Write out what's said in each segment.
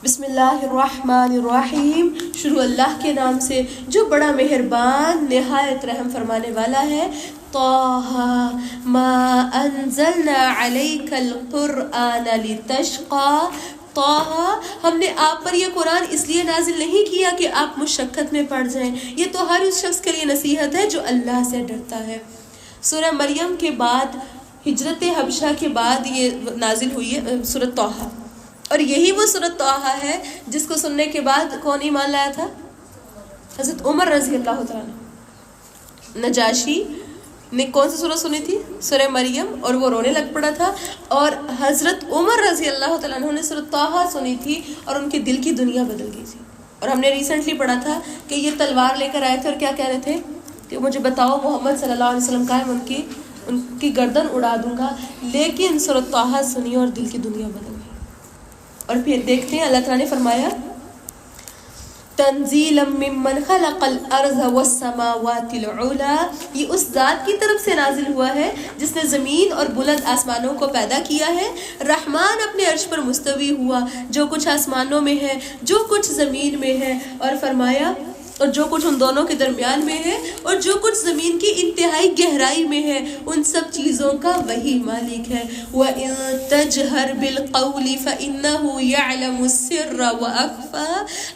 بسم اللہ الرحمن الرحیم، شروع اللہ کے نام سے جو بڑا مہربان نہایت رحم فرمانے والا ہے۔ طٰہٰ ما انزلنا علیک القرآن لتشقیٰ۔ طٰہٰ، ہم نے آپ پر یہ قرآن اس لیے نازل نہیں کیا کہ آپ مشقت میں پڑ جائیں، یہ تو ہر اس شخص کے لیے نصیحت ہے جو اللہ سے ڈرتا ہے۔ سورہ مریم کے بعد، ہجرت حبشہ کے بعد یہ نازل ہوئی ہے سورۃ طٰہٰ، اور یہی وہ سورۃ طٰہٰ ہے جس کو سننے کے بعد کون ایمان لایا تھا؟ حضرت عمر رضی اللہ تعالیٰ عنہ۔ نجاشی نے کون سی سورت سنی تھی؟ سورہ مریم، اور وہ رونے لگ پڑا تھا، اور حضرت عمر رضی اللہ تعالیٰ عنہ نے سورۃ طٰہٰ سنی تھی اور ان کے دل کی دنیا بدل گئی تھی۔ اور ہم نے ریسنٹلی پڑھا تھا کہ یہ تلوار لے کر آئے تھے اور کیا کہہ رہے تھے کہ مجھے بتاؤ محمد صلی اللہ علیہ وسلم کا ہے، ان کی گردن اڑا دوں گا، لیکن سورۃ طٰہٰ سنی اور دل کی دنیا بدل گئی۔ اور پھر دیکھتے ہیں اللہ تعالیٰ نے فرمایا تنزیلا ممن خلق الارض والسماوات العلی، یہ اس ذات کی طرف سے نازل ہوا ہے جس نے زمین اور بلند آسمانوں کو پیدا کیا ہے۔ رحمان اپنے عرش پر مستوی ہوا، جو کچھ آسمانوں میں ہے، جو کچھ زمین میں ہے، اور فرمایا اور جو کچھ ان دونوں کے درمیان میں ہے، اور جو کچھ زمین کی انتہائی گہرائی میں ہے، ان سب چیزوں کا وہی مالک ہے۔ وَإِن تَجْهَرْ بِالْقَوْلِ فَإِنَّهُ يَعْلَمُ السِّرَّ وَأَخْفَى،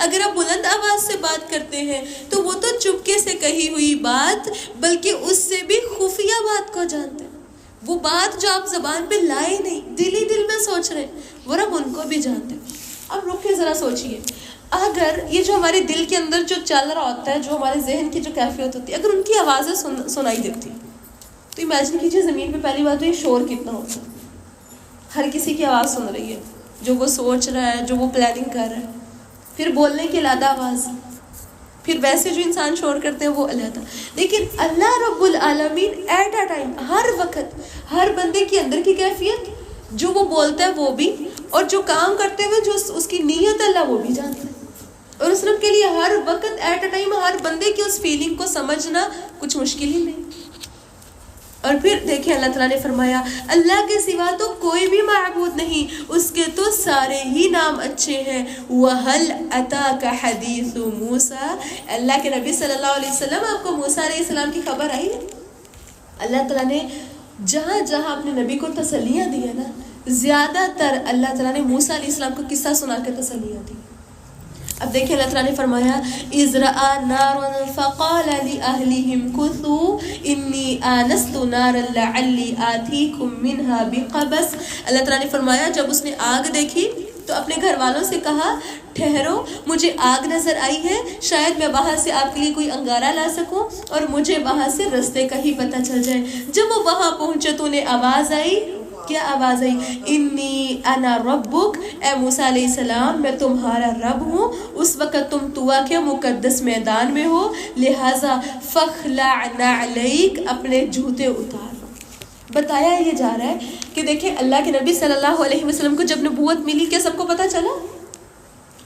اگر آپ بلند آواز سے بات کرتے ہیں تو وہ تو چپکے سے کہی ہوئی بات بلکہ اس سے بھی خفیہ بات کو جانتے ہیں، وہ بات جو آپ زبان پہ لائے نہیں، دل ہی دل میں سوچ رہے ہیں، وہ رب ان کو بھی جانتے ہیں۔ اب رک کے ذرا سوچئے، اگر یہ جو ہمارے دل کے اندر جو چل رہا ہوتا ہے، جو ہمارے ذہن کی جو کیفیت ہوتی ہے، اگر ان کی آوازیں سنائی دیتی تو امیجن کیجیے زمین پہ پہلی بات تو یہ شور کتنا ہوتا ہے۔ ہر کسی کی آواز سن رہی ہے، جو وہ سوچ رہا ہے، جو وہ پلاننگ کر رہا ہے، پھر بولنے کی علیحدہ آواز، پھر ویسے جو انسان شور کرتے ہیں وہ علیحدہ۔ لیکن اللہ رب العالمین ایٹ اے ٹائم، ہر وقت، ہر بندے کے اندر کی کیفیت، جو وہ بولتا ہے وہ بھی، اور جو کام کرتے ہوئے جو اس کی نیت اللہ وہ بھی جانتا ہے، اور اس رب کے لیے ہر وقت ایٹ اے ٹائم ہر بندے کی اس فیلنگ کو سمجھنا کچھ مشکل ہی نہیں۔ اور پھر دیکھیں اللہ تعالیٰ نے فرمایا اللہ کے سوا تو کوئی بھی معبود نہیں، اس کے تو سارے ہی نام اچھے ہیں۔ وَهَلْ أَتَاكَ حَدِيثُ مُوسَىٰ، اللہ کے نبی صلی اللہ علیہ وسلم، آپ کو موسیٰ علیہ السلام کی خبر آئی ہے؟ اللہ تعالیٰ نے جہاں جہاں اپنے نبی کو تسلیاں دی ہے نا، زیادہ تر اللہ تعالیٰ نے موسیٰ علیہ السلام کو قصہ سنا کے تسلیاں دی۔ اب دیکھیں اللہ تعالیٰ نے فرمایا اِذْ رَأَىٰ نَارًا فَقَالَ لِأَهْلِهِمْ كُثُوا إِنِّي آنَسْتُ نَارًا لَعَلِّي آتِيكُم مِّنْهَا بِقَبَسٍ، اللہ تعالیٰ نے فرمایا جب اس نے آگ دیکھی تو اپنے گھر والوں سے کہا ٹھہرو، مجھے آگ نظر آئی ہے، شاید میں وہاں سے آپ کے لیے کوئی انگارہ لا سکوں اور مجھے وہاں سے رستے کا ہی پتہ چل جائے۔ جب وہ وہاں پہنچے تو انہیں آواز آئی، کیا آواز آئی؟ انی انا ربک، اے موسیٰ علیہ السلام میں تمہارا رب ہوں۔ اس وقت تم طوا کے مقدس میدان میں ہو، لہٰذا فخلع نعلیک، اپنے جوتے اتار۔ بتایا یہ جا رہا ہے کہ دیکھیں اللہ کے نبی صلی اللہ علیہ وسلم کو جب نبوت ملی کیا سب کو پتہ چلا؟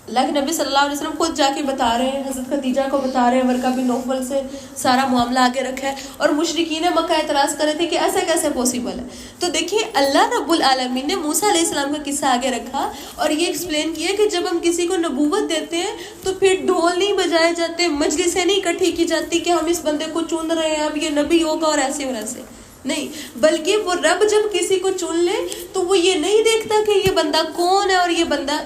اللہ کے نبی صلی اللہ علیہ وسلم خود جا کے بتا رہے ہیں، حضرت خدیجہ کو بتا رہے ہیں، ورقہ بن نوفل سے سارا معاملہ آگے رکھا ہے، اور مشرکین مکہ اعتراض کر رہے تھے کہ ایسا کیسے پاسبل ہے۔ تو دیکھیں اللہ رب العالمین نے موسیٰ علیہ السلام کا قصہ آگے رکھا اور یہ ایکسپلین کیا کہ جب ہم کسی کو نبوت دیتے ہیں تو پھر ڈھول نہیں بجائے جاتے، مجلسیں نہیں اکٹھی کی جاتی کہ ہم اس بندے کو چن رہے ہیں اب یہ نبی ہوگا اور ایسے اور ایسے نہیں، بلکہ وہ رب جب کسی کو چن لے تو وہ یہ نہیں دیکھتا کہ یہ بندہ کون ہے اور یہ بندہ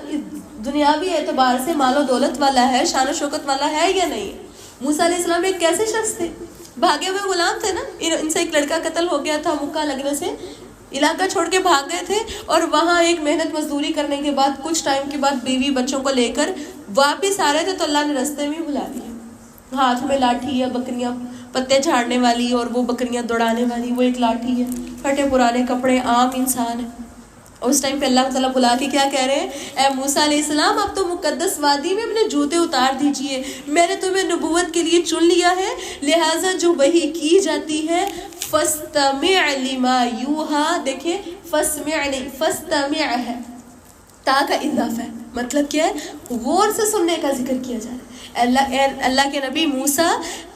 دنیاوی اعتبار سے مال و دولت والا ہے، شان و شوکت والا ہے یا نہیں۔ موسیٰ علیہ السلام ایک کیسے شخص تھے؟ بھاگے ہوئے غلام تھے نا، ان سے ایک لڑکا قتل ہو گیا تھا، مکہ لگنے سے علاقہ چھوڑ کے بھاگ گئے تھے، اور وہاں ایک محنت مزدوری کرنے کے بعد کچھ ٹائم کے بعد بیوی بچوں کو لے کر واپس آ رہے تھے تو اللہ نے رستے میں بلا دیا، ہاتھ میں لاٹھی ہے، بکریاں پتے جھاڑنے والی اور وہ بکریاں دوڑانے والی، وہ ایک لاٹھی ہے، پھٹے پرانے کپڑے، عام انسان ہے۔ اور اس ٹائم پہ اللہ تعالیٰ بلا کے کیا کہہ رہے ہیں؟ اے موسیٰ علیہ السلام اب تو مقدس وادی میں اپنے جوتے اتار دیجئے، میں نے تمہیں نبوت کے لیے چن لیا ہے، لہٰذا جو وحی کی جاتی ہے فَاسْتَمِعْ لِمَا يُوحَىٰ، دیکھیں فَاسْمِعْ نہیں فَاسْتَمِعْ ہے، تا کا اضافہ ہے، مطلب کیا ہے؟ غور سے سننے کا ذکر کیا جا رہا ہے۔ اللہ کے نبی موسیٰ،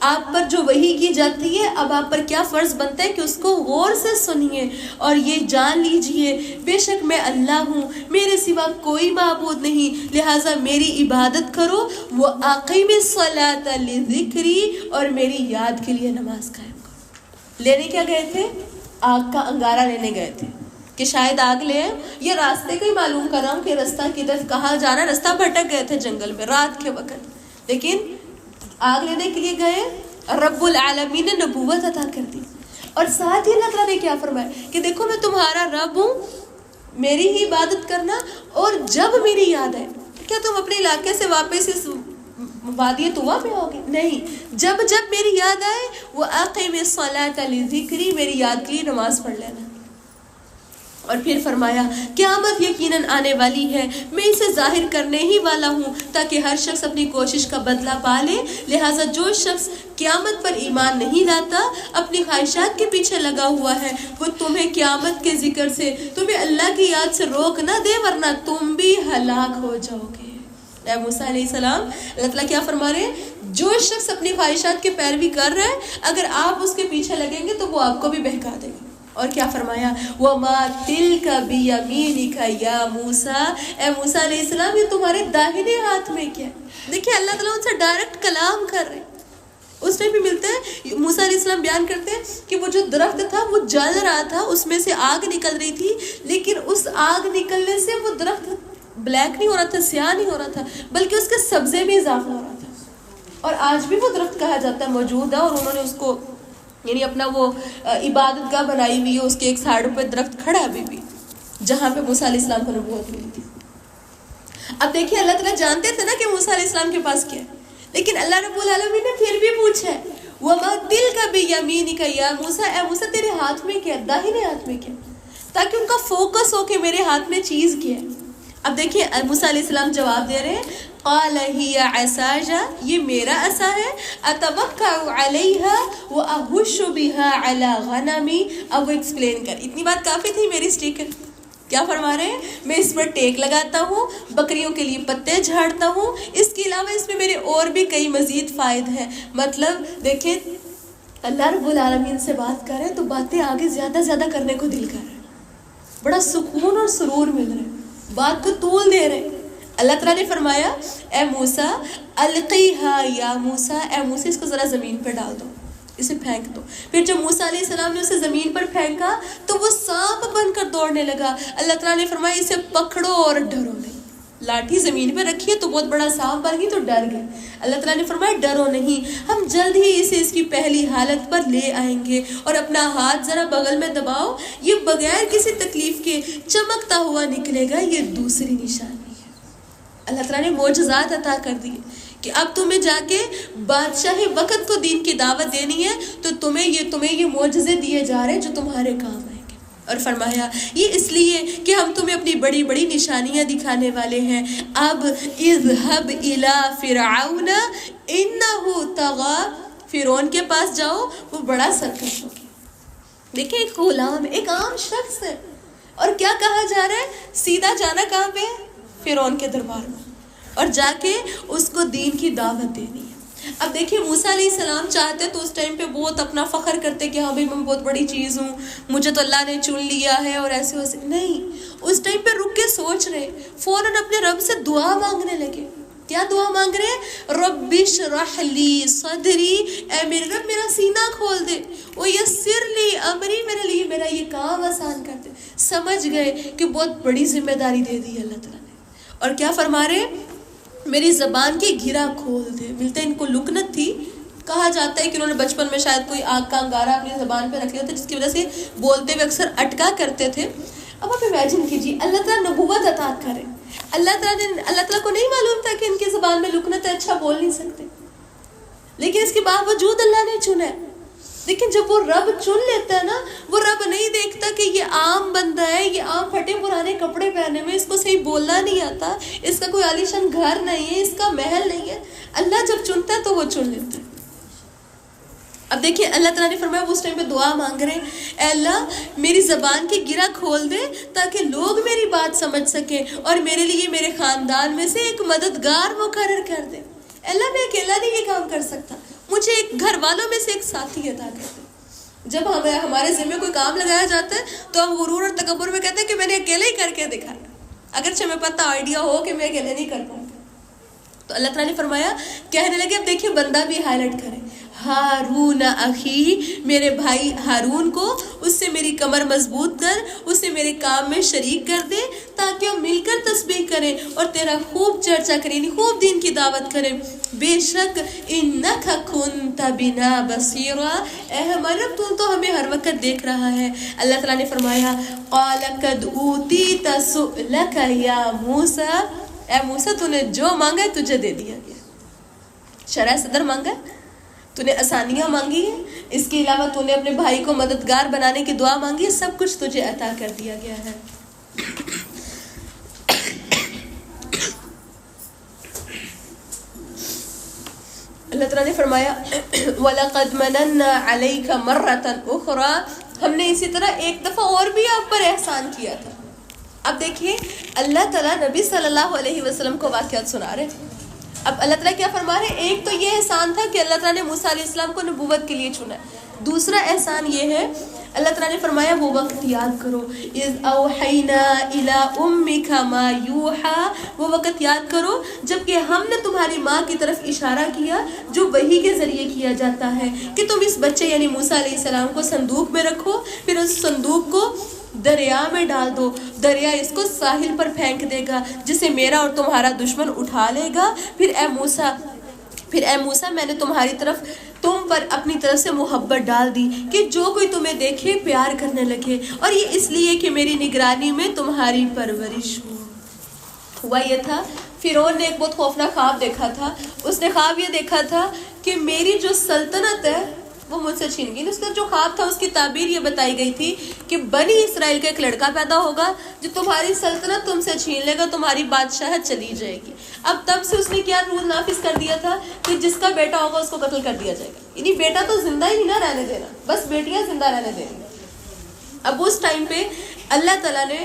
آپ پر جو وحی کی جاتی ہے، اب آپ پر کیا فرض بنتا ہے کہ اس کو غور سے سنیے اور یہ جان لیجئے بے شک میں اللہ ہوں، میرے سوا کوئی معبود نہیں، لہٰذا میری عبادت کرو، وہ اقیم الصلاۃ لذکری، اور میری یاد کے لیے نماز قائم کرو۔ لینے کیا گئے تھے؟ آگ کا انگارہ لینے گئے تھے کہ شاید آگ لے، یہ راستے کا ہی معلوم کر رہا ہوں کہ رستہ کدھر کہاں جانا ہے، رستہ بھٹک گئے تھے جنگل میں رات کے وقت، لیکن آگ لینے کے لیے گئے، رب العالمین نے نبوت عطا کر دی، اور ساتھ ہی اللہ تعالیٰ نے کیا فرمایا کہ دیکھو میں تمہارا رب ہوں، میری ہی عبادت کرنا، اور جب میری یاد آئے، کیا تم اپنے علاقے سے واپس اس وادی طوا میں ہوگے؟ نہیں، جب میری یاد آئے، وہ اقیم الصلاۃ لذکری، میری یاد کے لیے نماز پڑھ لینا۔ اور پھر فرمایا قیامت یقیناً آنے والی ہے، میں اسے ظاہر کرنے ہی والا ہوں تاکہ ہر شخص اپنی کوشش کا بدلہ پا لے، لہٰذا جو شخص قیامت پر ایمان نہیں لاتا، اپنی خواہشات کے پیچھے لگا ہوا ہے، وہ تمہیں قیامت کے ذکر سے، تمہیں اللہ کی یاد سے روک نہ دے، ورنہ تم بھی ہلاک ہو جاؤ گے۔ اے موسیٰ علیہ السلام، اللہ تعالیٰ کیا فرما رہے ہیں؟ جو شخص اپنی خواہشات کی پیروی کر رہا ہے، اگر آپ اس کے پیچھے لگیں گے تو وہ آپ کو بھی بہکا دے گا۔ اور کیا فرمایا؟ وَمَا تِلْكَ بِيَمِينِكَ يَا مُوسَىٰ، اے موسیٰ علیہ السلام یہ تمہارے داہنے ہاتھ میں کیا ہے؟ دیکھیں اللہ تعالیٰ ان سے ڈائریکٹ کلام کر رہے ہیں۔ اس ٹائم بھی ملتا ہے، موسیٰ علیہ السلام بیان کرتے ہیں کہ وہ جو درخت تھا وہ جل رہا تھا، اس میں سے آگ نکل رہی تھی، لیکن اس آگ نکلنے سے وہ درخت بلیک نہیں ہو رہا تھا، سیاہ نہیں ہو رہا تھا، بلکہ اس کے سبزے میں اضافہ ہو رہا تھا۔ اور آج بھی وہ درخت کہا جاتا ہے موجود ہے، اور انہوں نے اس کو یعنی اپنا وہ عبادت گاہ بنائی ہوئی ہے، اس کے ایک سائڈ پہ درخت کھڑا ہے ابھی بھی، جہاں پہ موسیٰ علیہ السلام کو نبوت ملی تھی۔ اب دیکھیے اللہ تعالیٰ جانتے تھے نا کہ موسیٰ علیہ السلام کے پاس کیا ہے، لیکن اللہ رب العالمین نے پھر بھی پوچھا ہے وَمَا تِلْكَ بِيَمِينِكَ يَا مُوسَىٰ، اے موسیٰ تیرے ہاتھ میں کیا ہے، داہنے ہاتھ میں کیا ہے، تاکہ ان کا فوکس ہو کہ میرے ہاتھ میں چیز کیا ہے۔ اب دیکھیے موسیٰ علیہ السلام جواب دے رہے ہیں، قال هي عصاي، یہ میرا عصا ہے، اتوکا علیہا واہش بها علی غنمی۔ اب وہ ایکسپلین کر، اتنی بات کافی تھی میری اسٹیکر، کیا فرما رہے ہیں؟ میں اس پر ٹیک لگاتا ہوں، بکریوں کے لیے پتے جھاڑتا ہوں، اس کے علاوہ اس میں میرے اور بھی کئی مزید فائد ہیں۔ مطلب دیکھیں اللہ رب العالمین سے بات کر رہے ہیں تو باتیں آگے زیادہ زیادہ کرنے کو دل کر رہا ہے، بڑا سکون اور سرور مل رہا ہے، بات کو طول دے رہے ہیں۔ اللہ تعالیٰ نے فرمایا اے موسیٰ القیہا یا موسیٰ، اے موسیٰ اس کو ذرا زمین پر ڈال دو، اسے پھینک دو۔ پھر جب موسیٰ علیہ السلام نے اسے زمین پر پھینکا تو وہ سانپ بن کر دوڑنے لگا۔ اللہ تعالیٰ نے فرمایا اسے پکڑو اور ڈرو نہیں۔ لاٹھی زمین پہ رکھی ہے تو بہت بڑا سانپ بن گئی تو ڈر گئے۔ اللہ تعالیٰ نے فرمایا ڈرو نہیں، ہم جلد ہی اسے اس کی پہلی حالت پر لے آئیں گے، اور اپنا ہاتھ ذرا بغل میں دباؤ، یہ بغیر کسی تکلیف کے چمکتا ہوا نکلے گا، یہ دوسری نشانی۔ اللہ تعالیٰ نے معجزات عطا کر دی کہ اب تمہیں جا کے بادشاہی وقت کو دین کی دعوت دینی ہے تو تمہیں یہ معجزے دیے جا رہے ہیں جو تمہارے کام آئیں گے۔ اور فرمایا یہ اس لیے کہ ہم تمہیں اپنی بڑی بڑی نشانیاں دکھانے والے ہیں۔ اب اذهب الى فرعون انہ طغی، فرعون کے پاس جاؤ، وہ بڑا سرکش ہو گیا۔ دیکھیں ایک غلام، ایک عام شخص ہے، اور کیا کہا جا رہا ہے؟ سیدھا جانا کہاں پہ؟ فرعون کے دربار میں، اور جا کے اس کو دین کی دعوت دینی ہے۔ اب دیکھیں موسیٰ علیہ السلام چاہتے تو اس ٹائم پہ بہت اپنا فخر کرتے کہ ہاں بھائی میں بہت بڑی چیز ہوں، مجھے تو اللہ نے چن لیا ہے، اور ایسے ویسے نہیں۔ اس ٹائم پہ رک کے سوچ رہے، فوراً اپنے رب سے دعا مانگنے لگے۔ کیا دعا مانگ رہے ہیں؟ رب اشرح لی صدری، اے میرے رب میرا سینہ کھول دے، ویسر لی امری، میرے لیے میرا یہ کام آسان کر دے۔ سمجھ گئے کہ بہت بڑی ذمہ داری دے دی اللہ تعالیٰ نے۔ اور کیا فرما رہے ہیں؟ میری زبان کی گھرا کھول دے۔ ملتا ہے ان کو لکنت تھی، کہا جاتا ہے کہ انہوں نے بچپن میں شاید کوئی آگ کا انگارہ اپنی زبان پہ رکھ لیا تھا جس کی وجہ سے بولتے ہوئے اکثر اٹکا کرتے تھے۔ اب آپ امیجن کیجیے اللہ تعالیٰ نبوت عطا کرے، اللہ تعالیٰ کو نہیں معلوم تھا کہ ان کی زبان میں لکنت ہے، اچھا بول نہیں سکتے، لیکن اس کے باوجود اللہ نے چنا ہے۔ لیکن جب وہ رب چن لیتا ہے نا، وہ رب نہیں دیکھتا کہ یہ عام بندہ ہے، یہ عام پھٹے پرانے کپڑے پہنے ہوئے، اس کو صحیح بولنا نہیں آتا، اس کا کوئی عالیشان گھر نہیں ہے، اس کا محل نہیں ہے۔ اللہ جب چنتا ہے تو وہ چن لیتا ہے۔ اب دیکھیں اللہ تعالیٰ نے فرمایا وہ اس ٹائم پہ دعا مانگ رہے ہیں، اے اللہ میری زبان کی گرہ کھول دے تاکہ لوگ میری بات سمجھ سکیں اور میرے لیے میرے خاندان میں سے ایک مددگار مقرر کر دے۔ اللہ میں اکیلا نہیں یہ کام کر سکتا، مجھے ایک گھر والوں میں سے ایک ساتھی عطا کر دے۔ جب ہمارے ذمہ کوئی کام لگایا جاتا ہے تو ہم غرور اور تکبر میں کہتے ہیں کہ میں نے اکیلے ہی کر کے دکھایا، اگرچہ میں پتہ آئیڈیا ہو کہ میں اکیلے نہیں کر پاؤں گا۔ تو اللہ تعالیٰ نے فرمایا، کہنے لگے اب دیکھیے بندہ بھی ہائی لائٹ کرے، ہارون اخی، میرے بھائی ہارون کو اس سے میری کمر مضبوط کر، اسے میرے کام میں شریک کر دے تاکہ ہم مل کر تسبیح کریں اور تیرا خوب چرچا کریں، خوب دین کی دعوت کریں۔ بے شک انک کنت بنا بصیرا، اے ہمارے رب تو ہمیں ہر وقت دیکھ رہا ہے۔ اللہ تعالیٰ نے فرمایا، قال قد اوتیت سؤلک یا موسیٰ، اے موسیٰ تو نے جو مانگا ہے تجھے دے دیا گیا، شرح صدر مانگا ہے، تو نے آسانیاں مانگی ہیں، اس کے علاوہ تو نے اپنے بھائی کو مددگار بنانے کی دعا مانگی ہے، سب کچھ تجھے عطا کر دیا گیا ہے۔ اللہ تعالیٰ نے فرمایا، وَلَقَدْ مَنَنَّا عَلَيْكَ مَرَّةً أُخْرَى، ہم نے اسی طرح ایک دفعہ اور بھی آپ پر احسان کیا تھا۔ اب دیکھیے اللہ تعالیٰ نبی صلی اللہ علیہ وسلم کو واقعات سنا رہے ہیں۔ اب اللہ تعالیٰ کیا فرما رہے ہیں؟ ایک تو یہ احسان تھا کہ اللہ تعالیٰ نے موسیٰ علیہ السلام کو نبوت کے لیے چنا ہے، دوسرا احسان یہ ہے اللہ تعالیٰ نے فرمایا وہ وقت یاد کرو، اذ اوحینا الی امک ما یوحی، وہ وقت یاد کرو جب کہ ہم نے تمہاری ماں کی طرف اشارہ کیا جو وحی کے ذریعے کیا جاتا ہے کہ تم اس بچے یعنی موسیٰ علیہ السلام کو صندوق میں رکھو، پھر اس صندوق کو دریا میں ڈال دو، دریا اس کو ساحل پر پھینک دے گا جسے میرا اور تمہارا دشمن اٹھا لے گا۔ پھر اے موسیٰ میں نے تم پر اپنی طرف سے محبت ڈال دی کہ جو کوئی تمہیں دیکھے پیار کرنے لگے، اور یہ اس لیے کہ میری نگرانی میں تمہاری پرورش ہو۔ ہوا یہ تھا فرعون نے ایک بہت خوفناک خواب دیکھا تھا، اس نے خواب یہ دیکھا تھا کہ میری جو سلطنت ہے وہ مجھ سے چھین گئی۔ اس کا جو خواب تھا اس کی تعبیر یہ بتائی گئی تھی کہ بنی اسرائیل کا ایک لڑکا پیدا ہوگا جو تمہاری سلطنت تم سے چھین لے گا، تمہاری بادشاہت چلی جائے گی۔ اب تب سے اس نے کیا رول نافذ کر دیا تھا کہ جس کا بیٹا ہوگا اس کو قتل کر دیا جائے گا، یعنی بیٹا تو زندہ ہی نہ رہنے دینا، بس بیٹیاں زندہ رہنے دینی۔ اب اس ٹائم پہ اللہ تعالیٰ نے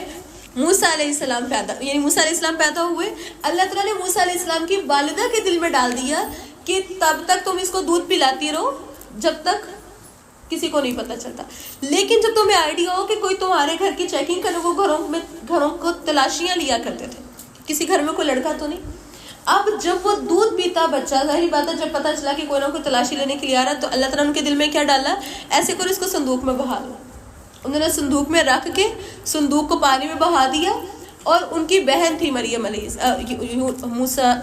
موسیٰ علیہ السلام موسیٰ علیہ السلام پیدا ہوئے، اللہ تعالیٰ نے موسیٰ علیہ السلام کی والدہ کے دل میں ڈال دیا کہ تب تک تم اس کو دودھ پلاتی رہو جب تک کسی کو نہیں پتہ چلتا، لیکن جب تمہیں آئیڈیا ہو کہ کوئی تمہارے گھر کی چیکنگ کرے، وہ گھروں کو تلاشیاں لیا کرتے تھے، کسی گھر میں کوئی لڑکا تو نہیں۔ اب جب وہ دودھ پیتا بچہ، ظاہری بات ہے جب پتہ چلا کہ کوئی نہ کوئی تلاشی لینے کے لیے آ رہا، تو اللہ تعالیٰ نے ان کے دل میں کیا ڈالا، ایسے کرو اس کو صندوق میں بہا دو۔ انہوں نے صندوق میں رکھ کے صندوق کو پانی میں بہا دیا، اور ان کی بہن تھی مریم موسیٰ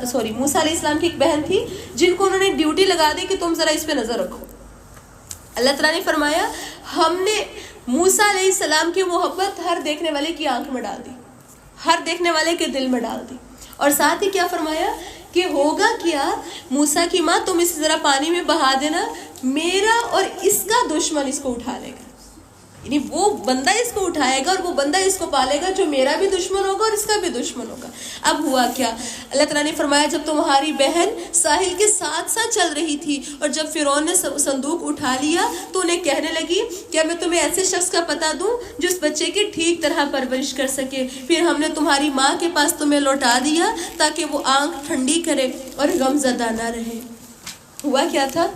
علیہ السلام کی ایک بہن تھی جن کو انہوں نے ڈیوٹی لگا دی کہ تم ذرا اس پہ نظر رکھو۔ اللہ تعالیٰ نے فرمایا ہم نے موسیٰ علیہ السلام کی محبت ہر دیکھنے والے کی آنکھ میں ڈال دی، ہر دیکھنے والے کے دل میں ڈال دی، اور ساتھ ہی کیا فرمایا کہ ہوگا کیا موسیٰ کی ماں تم اسے ذرا پانی میں بہا دینا، میرا اور اس کا دشمن اس کو اٹھا لے گا، یعنی وہ بندہ اس کو اٹھائے گا اور وہ بندہ اس کو پالے گا جو میرا بھی دشمن ہوگا اور اس کا بھی دشمن ہوگا۔ اب ہوا کیا، اللہ تعالیٰ نے فرمایا جب تمہاری بہن ساحل کے ساتھ ساتھ چل رہی تھی اور جب فرعون نے صندوق اٹھا لیا تو انہیں کہنے لگی کیا میں تمہیں ایسے شخص کا پتہ دوں جو اس بچے کی ٹھیک طرح پرورش کر سکے، پھر ہم نے تمہاری ماں کے پاس تمہیں لوٹا دیا تاکہ وہ آنکھ ٹھنڈی کرے اور غم زدہ نہ رہے۔ ہوا کیا تھا،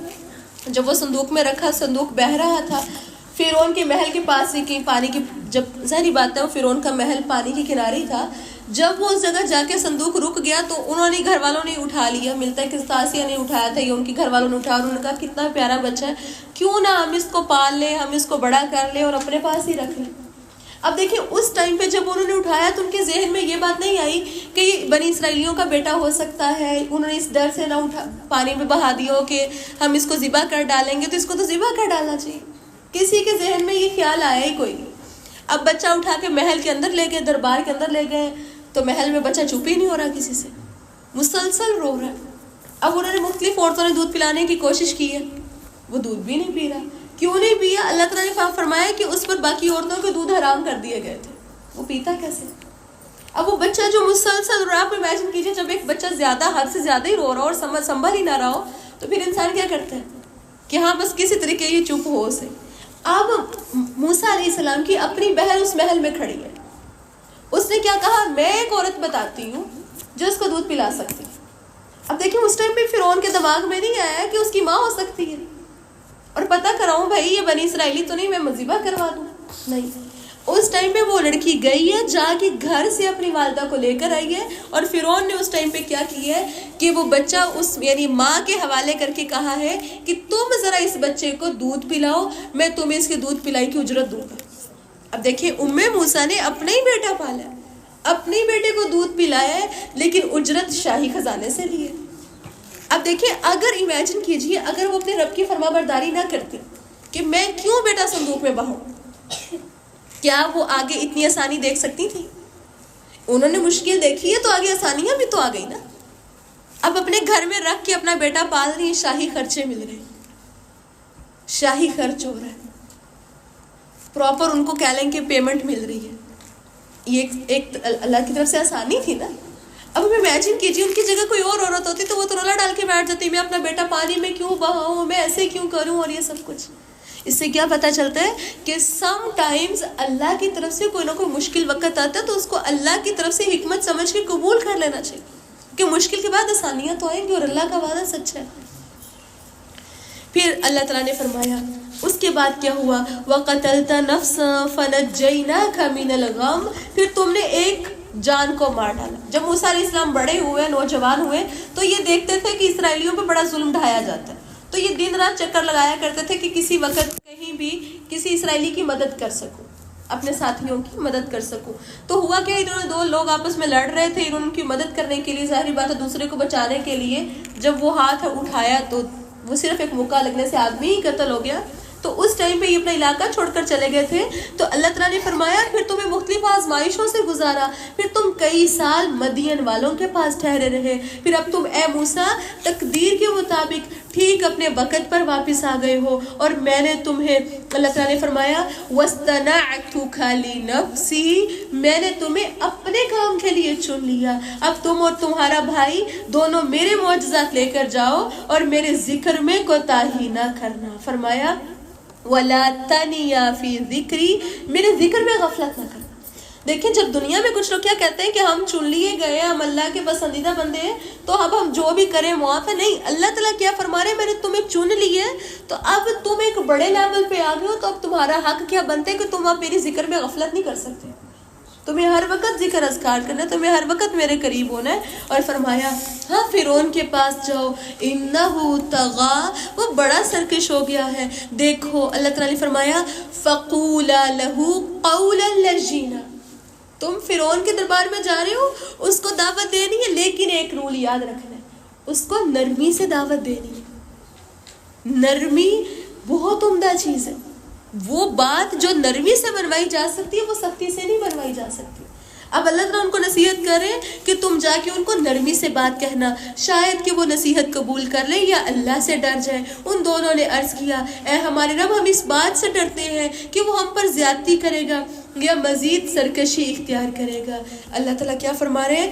جب وہ صندوق میں رکھا، صندوق بہہ رہا تھا، فرعون کے محل کے پاس ہی پانی کی، جب ظاہری بات ہے وہ فرعون کا محل پانی کے کنارے ہی تھا، جب وہ اس جگہ جا کے صندوق رک گیا تو انہوں نے گھر والوں نے اٹھا لیا، ملتا ہے کہ ساسیہ نے اٹھایا تھا یا ان کے گھر والوں نے اٹھایا، انہوں نے کہا کتنا پیارا بچہ ہے، کیوں نہ ہم اس کو پال لیں، ہم اس کو بڑا کر لیں اور اپنے پاس ہی رکھ لیں۔ اب دیکھیں اس ٹائم پہ جب انہوں نے اٹھایا تو ان کے ذہن میں یہ بات نہیں آئی کہ یہ بنی اسرائیلیوں کا بیٹا ہو سکتا ہے، انہوں نے اس ڈر سے نہ پانی میں بہا دیا ہو کہ ہم اس کو ذبح کر ڈالیں گے، تو اس کو تو ذبح کر ڈالنا چاہیے، کسی کے ذہن میں یہ خیال آیا ہی کوئی نہیں۔ اب بچہ اٹھا کے محل کے اندر لے گئے، دربار کے اندر لے گئے، تو محل میں بچہ چپ ہی نہیں ہو رہا کسی سے، مسلسل رو رہا ہے۔ اب انہوں نے مختلف عورتوں نے دودھ پلانے کی کوشش کی ہے، وہ دودھ بھی نہیں پی رہا۔ کیوں نہیں پیا؟ اللہ تعالیٰ نے فرمایا کہ اس پر باقی عورتوں کے دودھ حرام کر دیے گئے تھے، وہ پیتا کیسے؟ اب وہ بچہ جو مسلسل رو رہا، آپ امیجن کیجیے جب ایک بچہ زیادہ حد سے زیادہ ہی رو رہا ہو اور سنبھل ہی نہ رہا ہو تو پھر انسان کیا کرتا ہے؟ کہ ہاں بس کسی طریقے یہ چپ ہو سے. اب موسیٰ علیہ السلام کی اپنی بہن اس محل میں کھڑی ہے. اس نے کیا کہا, میں ایک عورت بتاتی ہوں جو اس کو دودھ پلا سکتی. اب دیکھیں اس ٹائم پہ فرعون کے دماغ میں نہیں آیا کہ اس کی ماں ہو سکتی ہے, اور پتہ کراؤں بھائی یہ بنی اسرائیلی تو نہیں, میں مذبح کروا دوں. نہیں, اس ٹائم پہ وہ لڑکی گئی ہے, جا کے گھر سے اپنی والدہ کو لے کر آئی ہے, اور فرعون نے اس ٹائم پہ کیا کیا ہے کہ وہ بچہ اس یعنی ماں کے حوالے کر کے کہا ہے کہ تم ذرا اس بچے کو دودھ پلاؤ, میں تمہیں اس کے دودھ پلائی کی اجرت دوں گا. اب دیکھیں موسیٰ نے اپنا ہی بیٹا پالا, اپنے بیٹے کو دودھ پلایا ہے, لیکن اجرت شاہی خزانے سے لی ہے. اب دیکھیں اگر امیجن کیجئے اگر وہ اپنے رب کی فرما برداری نہ کرتی کہ میں کیوں بیٹا صندوق میں بہوں, کیا وہ آگے اتنی آسانی دیکھ سکتی تھی؟ انہوں نے مشکل دیکھی ہے تو آگے آسانیاں بھی تو آ گئی نا. اب اپنے گھر میں رکھ کے اپنا بیٹا پال رہی ہیں, شاہی خرچے مل رہے ہیں, شاہی خرچ ہو رہا ہے, پراپر ان کو کہلیں کہ پیمنٹ مل رہی ہے. یہ ایک اللہ کی طرف سے آسانی تھی نا. اب ہم امیجن کیجیے ان کی جگہ کوئی اور عورت ہوتی تو وہ تو رولا ڈال کے بیٹھ جاتی, میں اپنا بیٹا پانی میں کیوں بہاؤں, میں ایسے کیوں کروں, اور یہ سب کچھ. اس سے کیا پتہ چلتا ہے کہ سم ٹائمز اللہ کی طرف سے کوئی نہ کوئی مشکل وقت آتا ہے تو اس کو اللہ کی طرف سے حکمت سمجھ کے قبول کر لینا چاہیے, کہ مشکل کے بعد آسانیاں تو آئیں گی, اور اللہ کا وعدہ سچ ہے. پھر اللہ تعالیٰ نے فرمایا اس کے بعد کیا ہوا, وَقَتَلْتَ نَفْسًا فَنَجَّيْنَاكَ مِنَ الْغَمِّ, پھر تم نے ایک جان کو مار ڈالا. جب موسیٰ علیہ السلام بڑے ہوئے, نوجوان ہوئے, تو یہ دیکھتے تھے کہ اسرائیلیوں پہ بڑا ظلم ڈھایا جاتا ہے, تو یہ دن رات چکر لگایا کرتے تھے کہ کسی وقت کہیں بھی کسی اسرائیلی کی مدد کر سکوں, اپنے ساتھیوں کی مدد کر سکوں. تو ہوا کہ انہوں نے دو لوگ آپس میں لڑ رہے تھے, انہوں نے ان کی مدد کرنے کے لیے, ظاہری بات ہے دوسرے کو بچانے کے لیے, جب وہ ہاتھ اٹھایا تو وہ صرف ایک موقع لگنے سے آدمی ہی قتل ہو گیا. تو اس ٹائم پہ یہ اپنا علاقہ چھوڑ کر چلے گئے تھے. تو اللہ تعالیٰ نے فرمایا پھر تمہیں مختلف آزمائشوں سے گزارا, پھر تم کئی سال مدین والوں کے پاس ٹھہرے رہے, پھر اب تم اے موسیٰ تقدیر کے مطابق ٹھیک اپنے وقت پر واپس آ گئے ہو, اور میں نے تمہیں, اللہ تعالیٰ نے فرمایا وَاسْتَنَعْتُكَ لِنَفْسِي, میں نے تمہیں اپنے کام کے لیے چن لیا. اب تم اور تمہارا بھائی دونوں میرے معجزات لے کر جاؤ, اور میرے ذکر میں کوتاہی نہ کرنا. فرمایا وَلَا تَنِيَا فِي ذِكْرِي, میرے ذکر میں غفلت نہ کرنا. دیکھیں جب دنیا میں کچھ لوگ کیا کہتے ہیں کہ ہم چن لیے گئے, ہم اللہ کے پسندیدہ بندے ہیں, تو اب ہم جو بھی کریں معاف ہے. نہیں, اللہ تعالیٰ کیا فرما رہے ہیں, میں نے تمہیں چن لیے, تو اب تم ایک بڑے لیول پہ آ گئے ہو, تو اب تمہارا حق کیا بنتا ہے کہ تم اب میری ذکر میں غفلت نہیں کر سکتے, تمہیں ہر وقت ذکر اذکار کرنا ہے, تمہیں ہر وقت میرے قریب ہونا ہے. اور فرمایا ہاں فرعون کے پاس جاؤ, انہو طغا, وہ بڑا سرکش ہو گیا ہے. دیکھو اللہ تعالیٰ نے فرمایا فقولا لہو قولا لجینا, تم فرعون کے دربار میں جا رہے ہو, اس کو دعوت دینی ہے, لیکن ایک رول یاد رکھنا ہے, اس کو نرمی سے دعوت دینی ہے. نرمی بہت عمدہ چیز ہے. وہ بات جو نرمی سے بنوائی جا سکتی ہے وہ سختی سے نہیں بنوائی جا سکتی. اب اللہ تعالیٰ ان کو نصیحت کرے کہ تم جا کے ان کو نرمی سے بات کہنا, شاید کہ وہ نصیحت قبول کر لیں یا اللہ سے ڈر جائیں. ان دونوں نے عرض کیا اے ہمارے رب, ہم اس بات سے ڈرتے ہیں کہ وہ ہم پر زیادتی کرے گا یا مزید سرکشی اختیار کرے گا. اللہ تعالیٰ کیا فرما رہے ہیں,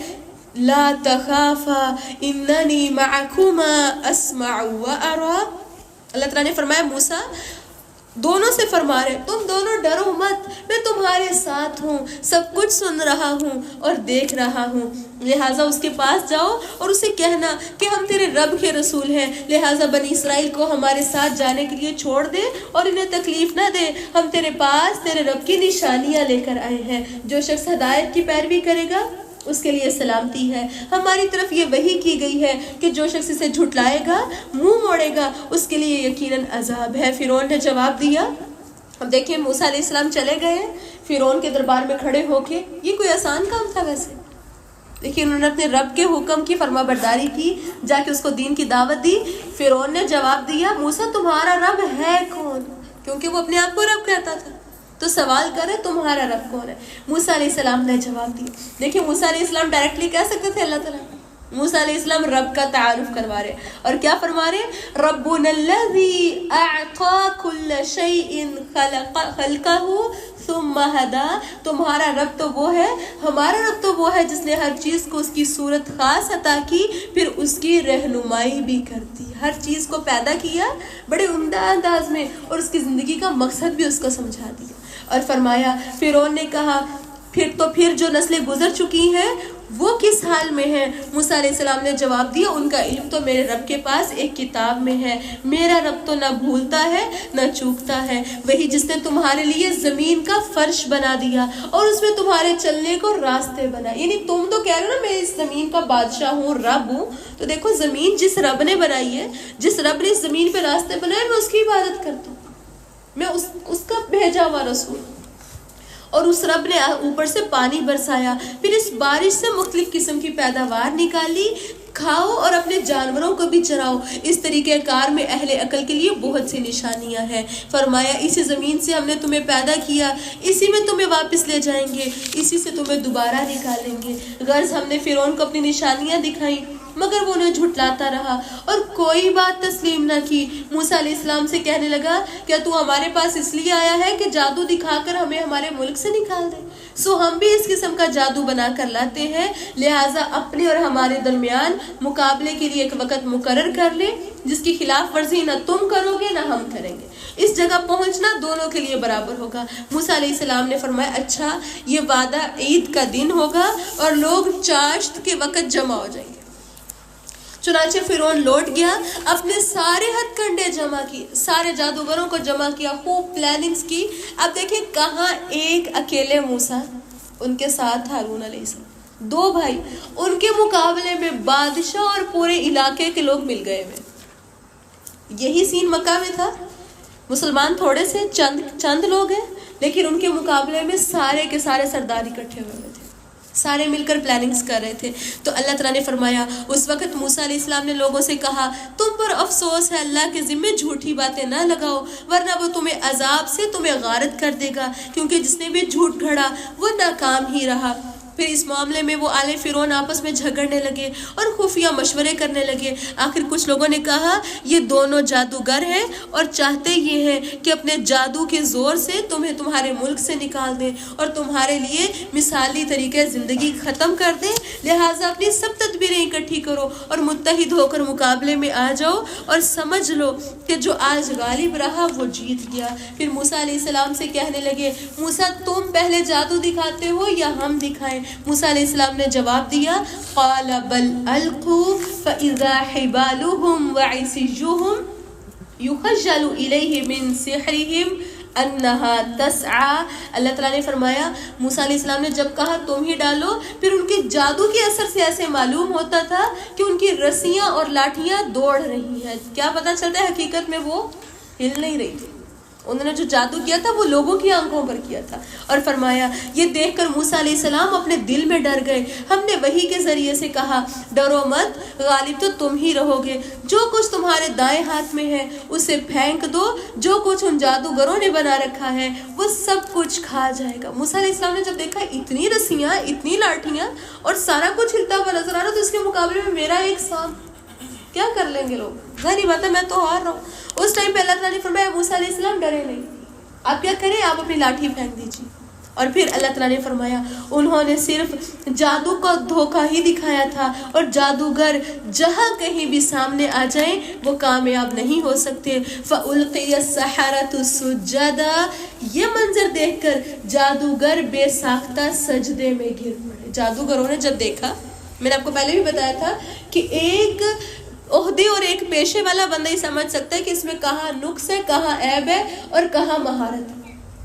لا تخافا اننی معکما اسمع و ارا. اللہ تعالیٰ نے فرمایا موسیٰ دونوں سے فرما رہے تم دونوں ڈرو مت, میں تمہارے ساتھ ہوں, سب کچھ سن رہا ہوں اور دیکھ رہا ہوں. لہٰذا اس کے پاس جاؤ اور اسے کہنا کہ ہم تیرے رب کے رسول ہیں, لہٰذا بنی اسرائیل کو ہمارے ساتھ جانے کے لیے چھوڑ دے اور انہیں تکلیف نہ دے. ہم تیرے پاس تیرے رب کی نشانیاں لے کر آئے ہیں, جو شخص ہدایت کی پیروی کرے گا اس کے لیے سلامتی ہے. ہماری طرف یہ وحی کی گئی ہے کہ جو شخص اسے جھٹلائے گا, منہ موڑے گا, اس کے لیے یقیناً عذاب ہے. فرعون نے جواب دیا. اب دیکھیں موسیٰ علیہ السلام چلے گئے فرعون کے دربار میں کھڑے ہو کے, یہ کوئی آسان کام تھا ویسے, لیکن انہوں نے اپنے رب کے حکم کی فرما برداری کی, جا کے اس کو دین کی دعوت دی. فرعون نے جواب دیا موسیٰ تمہارا رب ہے کون, کیونکہ وہ اپنے آپ کو رب کہتا تھا, تو سوال کرے تمہارا رب کون ہے. موسیٰ علیہ السلام نے جواب دیا. دیکھیں موسیٰ علیہ السلام ڈائریکٹلی کہہ سکتے تھے اللہ تعالیٰ, موسیٰ علیہ السلام رب کا تعارف کروا رہے اور کیا فرما رہے؟ ربنا الذی اعطا کل شیء خلقہ ثم ہدا، تمہارا رب تو وہ ہے، ہمارا رب تو وہ ہے جس نے ہر چیز کو اس کی صورت خاص عطا کی، پھر اس کی رہنمائی بھی کرتی، ہر چیز کو پیدا کیا بڑے عمدہ انداز میں اور اس کی زندگی کا مقصد بھی اس کو سمجھا دیا۔ اور فرمایا فرعون نے کہا پھر جو نسلیں گزر چکی ہیں وہ کس حال میں ہیں؟ موسیٰ علیہ السلام نے جواب دیا ان کا علم تو میرے رب کے پاس ایک کتاب میں ہے، میرا رب تو نہ بھولتا ہے نہ چوکتا ہے، وہی جس نے تمہارے لیے زمین کا فرش بنا دیا اور اس میں تمہارے چلنے کو راستے بنا۔ یعنی تم تو کہہ رہے ہو نا میں اس زمین کا بادشاہ ہوں، رب ہوں، تو دیکھو زمین جس رب نے بنائی ہے، جس رب نے اس زمین پہ راستے بنائے، میں اس کی عبادت کرتا ہوں، میں اس کا بھیجا ہوا رسول ہوں۔ اور اس رب نے اوپر سے پانی برسایا، پھر اس بارش سے مختلف قسم کی پیداوار نکالی، کھاؤ اور اپنے جانوروں کو بھی چراؤ۔ اس طریقہ کار میں اہل عقل کے لیے بہت سی نشانیاں ہیں۔ فرمایا اسی زمین سے ہم نے تمہیں پیدا کیا، اسی میں تمہیں واپس لے جائیں گے، اسی سے تمہیں دوبارہ نکالیں گے۔ غرض ہم نے فرعون کو اپنی نشانیاں دکھائیں مگر وہ انہیں جھٹلاتا رہا اور کوئی بات تسلیم نہ کی۔ موسیٰ علیہ السلام سے کہنے لگا کیا تو ہمارے پاس اس لیے آیا ہے کہ جادو دکھا کر ہمیں ہمارے ملک سے نکال دے؟ سو ہم بھی اس قسم کا جادو بنا کر لاتے ہیں، لہٰذا اپنے اور ہمارے درمیان مقابلے کے لیے ایک وقت مقرر کر لے جس کی خلاف ورزی نہ تم کرو گے نہ ہم کریں گے، اس جگہ پہنچنا دونوں کے لیے برابر ہوگا۔ موسیٰ علیہ السلام نے فرمایا اچھا یہ وعدہ عید کا دن ہوگا اور لوگ چاشت کے وقت جمع ہو جائیں گے۔ چنانچہ فرعون لوٹ گیا، اپنے سارے ہتھ کنڈے جمع کی، سارے جادوگروں کو جمع کیا، خوب پلاننگز کی۔ اب دیکھیں کہاں ایک اکیلے موسیٰ، ان کے ساتھ ہارون علیہ السلام، دو بھائی، ان کے مقابلے میں بادشاہ اور پورے علاقے کے لوگ مل گئے ہوئے۔ یہی سین مکہ میں تھا، مسلمان تھوڑے سے چند لوگ ہیں لیکن ان کے مقابلے میں سارے کے سارے سردار اکٹھے ہوئے تھے، سارے مل کر پلاننگز کر رہے تھے۔ تو اللہ تعالیٰ نے فرمایا اس وقت موسیٰ علیہ السلام نے لوگوں سے کہا تم پر افسوس ہے، اللہ کے ذمے جھوٹی باتیں نہ لگاؤ ورنہ وہ تمہیں عذاب سے تمہیں غارت کر دے گا، کیونکہ جس نے بھی جھوٹ گھڑا وہ ناکام ہی رہا۔ پھر اس معاملے میں وہ آل فرعون آپس میں جھگڑنے لگے اور خفیہ مشورے کرنے لگے۔ آخر کچھ لوگوں نے کہا یہ دونوں جادوگر ہیں اور چاہتے یہ ہیں کہ اپنے جادو کے زور سے تمہیں تمہارے ملک سے نکال دیں اور تمہارے لیے مثالی طریقے زندگی ختم کر دیں، لہٰذا اپنی سب تدبیریں اکٹھی کرو اور متحد ہو کر مقابلے میں آ جاؤ اور سمجھ لو کہ جو آج غالب رہا وہ جیت گیا۔ پھر موسیٰ علیہ السلام سے کہنے لگے موسیٰ تم پہلے جادو دکھاتے ہو یا ہم دکھائیں؟ موسیٰ علیہ السلام نے جواب دیا قال بل القوا فاذا حبالهم وعصيهم يخجل اليه من سحرهم انها تسعى۔ اللہ تعالیٰ نے فرمایا موسیٰ علیہ السلام نے جب کہا تم ہی ڈالو، پھر ان کے جادو کے اثر سے ایسے معلوم ہوتا تھا کہ ان کی رسیاں اور لاٹھیاں دوڑ رہی ہیں۔ کیا پتہ چلتا ہے حقیقت میں وہ ہل نہیں رہی تھی، انہوں نے جو جادو کیا تھا وہ لوگوں کی آنکھوں پر کیا تھا۔ اور فرمایا یہ دیکھ کر موسیٰ علیہ السلام اپنے دل میں ڈر گئے، ہم نے وحی کے ذریعے سے کہا ڈرو مت، غالب تو تم ہی رہو گے، جو کچھ تمہارے دائیں ہاتھ میں ہے اسے پھینک دو، جو کچھ ان جادوگروں نے بنا رکھا ہے وہ سب کچھ کھا جائے گا۔ موسیٰ علیہ السلام نے جب دیکھا اتنی رسیاں اتنی لاٹھیاں اور سارا کچھ ہلتا ہوا نظر آ رہا تو اس کے مقابلے میں میرا ایک سانپ، کیا کر لیں گے لوگ؟ ظاہری بات ہے میں تو ہار رہا ہوں۔ اس ٹائم پہ اللہ تعالیٰ نے فرمایا موسیٰ علیہ السلام ڈرے نہیں، آپ کیا کریں، آپ اپنی لاٹھی پھینک دیجیے۔ اور پھر اللہ تعالیٰ نے فرمایا انہوں نے صرف جادو کا دھوکہ ہی دکھایا تھا اور جادوگر جہاں کہیں بھی سامنے آ جائیں وہ کامیاب نہیں ہو سکتے۔ فَأُلْقِيَ السَّحَرَةُ سُجَّدًا، یہ منظر دیکھ کر جادوگر بے ساختہ سجدے میں گر پڑے۔ جادوگروں نے جب دیکھا، میں نے آپ کو پہلے بھی بتایا تھا کہ ایک عہدے اور ایک پیشے والا بندہ ہی سمجھ سکتا ہے کہ اس میں کہاں نقص ہے، کہاں عیب ہے اور کہاں مہارت ہے۔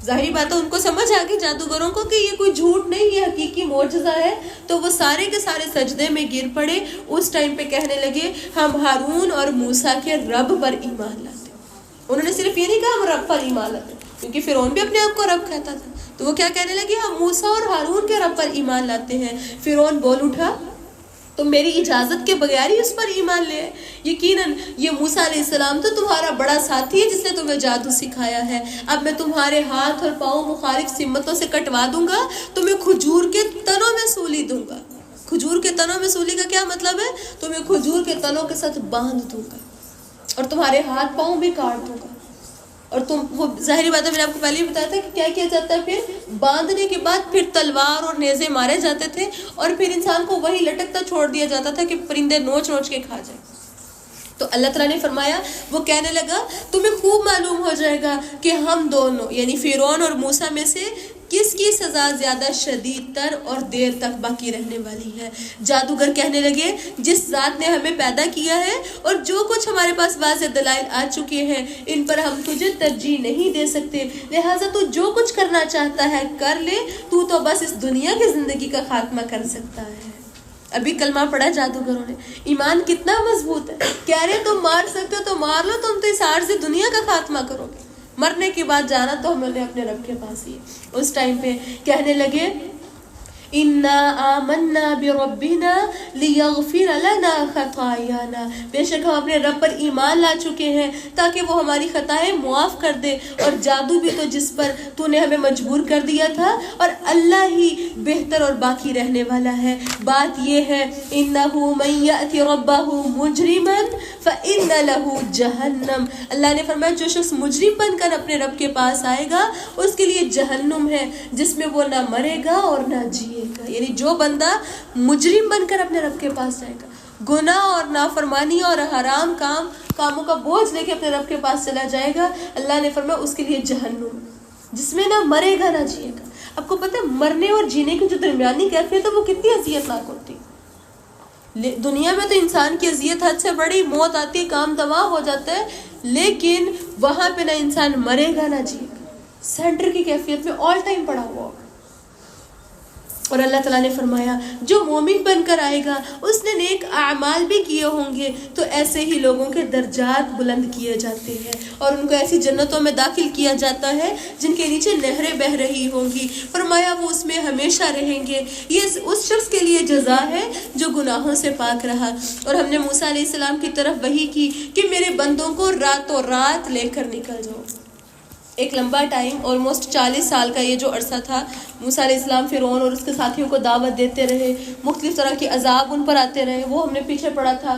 ظاہری بات ہے ان کو سمجھ آ گئی جادوگروں کو کہ یہ کوئی جھوٹ نہیں، یہ حقیقی معجزہ ہے، تو وہ سارے کے سارے سجدے میں گر پڑے۔ اس ٹائم پہ کہنے لگے ہم ہارون اور موسیٰ کے رب پر ایمان لاتے ہیں۔ انہوں نے صرف یہ نہیں کہا ہم رب پر ایمان لاتے ہیں، کیونکہ فرعون بھی اپنے آپ کو رب کہتا تھا، تو وہ کیا کہنے لگے ہم موسیٰ اور ہارون کے رب پر ایمان لاتے ہیں۔ فرعون بول اٹھا تم میری اجازت کے بغیر ہی اس پر ایمان لے، یقیناً یہ موسیٰ علیہ السلام تو تمہارا بڑا ساتھی ہے جس نے تمہیں جادو سکھایا ہے۔ اب میں تمہارے ہاتھ اور پاؤں مخالف سمتوں سے کٹوا دوں گا، تمہیں کھجور کے تنوں میں سولی دوں گا۔ کھجور کے تنوں میں سولی کا کیا مطلب ہے؟ تمہیں کھجور کے تنوں کے ساتھ باندھ دوں گا اور تمہارے ہاتھ پاؤں بھی کاٹ دوں گا. اور تم وہ ظاہری بات ہے، میں نے آپ کو پہلے ہی بتایا تھا کہ کیا کیا جاتا ہے، پھر باندھنے کے بعد پھر تلوار اور نیزے مارے جاتے تھے اور پھر انسان کو وہی لٹکتا چھوڑ دیا جاتا تھا کہ پرندے نوچ نوچ کے کھا جائیں. تو اللہ تعالیٰ نے فرمایا، وہ کہنے لگا تمہیں خوب معلوم ہو جائے گا کہ ہم دونوں یعنی فرعون اور موسیٰ میں سے کس کی سزا زیادہ شدید تر اور دیر تک باقی رہنے والی ہے. جادوگر کہنے لگے، جس ذات نے ہمیں پیدا کیا ہے اور جو کچھ ہمارے پاس واضح دلائل آ چکے ہیں ان پر ہم تجھے ترجیح نہیں دے سکتے، لہٰذا تو جو کچھ کرنا چاہتا ہے کر لے، تو بس اس دنیا کی زندگی کا خاتمہ کر سکتا ہے. ابھی کلمہ پڑھا جادوگروں نے، ایمان کتنا مضبوط ہے. کہہ رہے تم مار سکتے ہو تو مار لو، تم تو اس عارضی دنیا کا خاتمہ کرو گے، مرنے کے بعد جانا تو ہم نے اپنے رب کے پاس ہی. اس ٹائم پہ کہنے لگے، اِنَّا آمَنَّا بِرَبِّنَا لِيَغْفِرَ لَنَا خَطَايَانَا، بے شک ہم اپنے رب پر ایمان لا چکے ہیں تاکہ وہ ہماری خطائیں معاف کر دے. اور جادو بھی تو جس پر تو نے ہمیں مجبور کر دیا تھا، اور اللہ ہی بہتر اور باقی رہنے والا ہے. بات یہ ہے، إِنَّهُ مَن يَأْتِ رَبَّهُ مُجْرِمًا فَإِنَّ لَهُ جَهَنَّمَ، اللہ نے فرمایا جو شخص مجرم بن کر اپنے رب کے پاس آئے گا اس کے لیے جہنم ہے جس میں وہ نہ مرے گا اور نہ جیے گا. یعنی جو بندہ مجرم بن کر اپنے رب کے پاس جائے گا، گناہ اور نافرمانی اور حرام کاموں کا بوجھ لے کے اپنے رب کے پاس چلا جائے گا، اللہ نے فرمایا اس کے لیے جہنم جس میں نہ مرے گا نہ جیے گا. آپ کو پتہ ہے مرنے اور جینے کی جو درمیانی کیفیت ہے وہ کتنی اذیت ناک ہوتی ہے. دنیا میں تو انسان کی اذیت حد سے بڑی، موت آتی ہے، کام تباہ ہو جاتا ہے، لیکن وہاں پہ نہ انسان مرے گا نہ جیے گا، سینٹر کی کیفیت میں آل ٹائم پڑا ہوا ہوگا. اور اللہ تعالیٰ نے فرمایا جو مومن بن کر آئے گا اس نے نیک اعمال بھی کیے ہوں گے تو ایسے ہی لوگوں کے درجات بلند کیے جاتے ہیں اور ان کو ایسی جنتوں میں داخل کیا جاتا ہے جن کے نیچے نہریں بہہ رہی ہوں گی. فرمایا وہ اس میں ہمیشہ رہیں گے. یہ اس شخص کے لیے جزا ہے جو گناہوں سے پاک رہا. اور ہم نے موسیٰ علیہ السلام کی طرف وحی کی کہ میرے بندوں کو راتوں رات لے کر نکل جاؤ. ایک لمبا ٹائم آلموسٹ 40 سال کا یہ جو عرصہ تھا، موسیٰ علیہ السلام فرعون اور اس کے ساتھیوں کو دعوت دیتے رہے، مختلف طرح کے عذاب ان پر آتے رہے. وہ ہم نے پیچھے پڑھا تھا،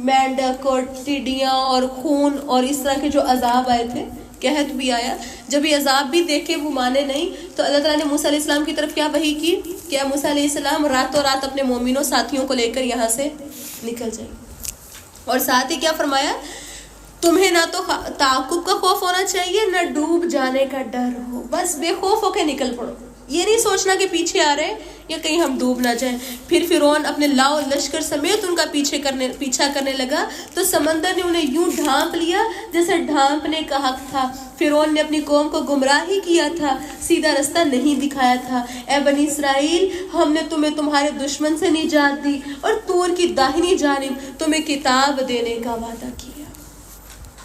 مینڈک اور ٹڈیاں اور خون اور اس طرح کے جو عذاب آئے تھے، قحط بھی آیا. جب یہ عذاب بھی دیکھے وہ مانے نہیں تو اللہ تعالیٰ نے موسیٰ علیہ السلام کی طرف کیا وحی کی کہ اے موسیٰ علیہ السلام راتوں رات اپنے مومنوں ساتھیوں کو لے کر یہاں سے نکل جائیں. اور ساتھ ہی کیا فرمایا، تمہیں نہ تو تعاقب کا خوف ہونا چاہیے نہ ڈوب جانے کا ڈر ہو، بس بے خوف ہو کے نکل پڑو. یہ نہیں سوچنا کہ پیچھے آ رہے یا کہیں ہم ڈوب نہ جائیں. پھر فرعون اپنے لاؤ لشکر سمیت ان کا پیچھا کرنے لگا تو سمندر نے انہیں یوں ڈھانپ لیا جیسے ڈھانپنے کا حق تھا. فرعون نے اپنی قوم کو گمراہ ہی کیا تھا، سیدھا رستہ نہیں دکھایا تھا. اے بنی اسرائیل، ہم نے تمہیں تمہارے دشمن سے نجات دی اور طور کی داہنی جانب تمہیں کتاب دینے کا وعدہ کیا.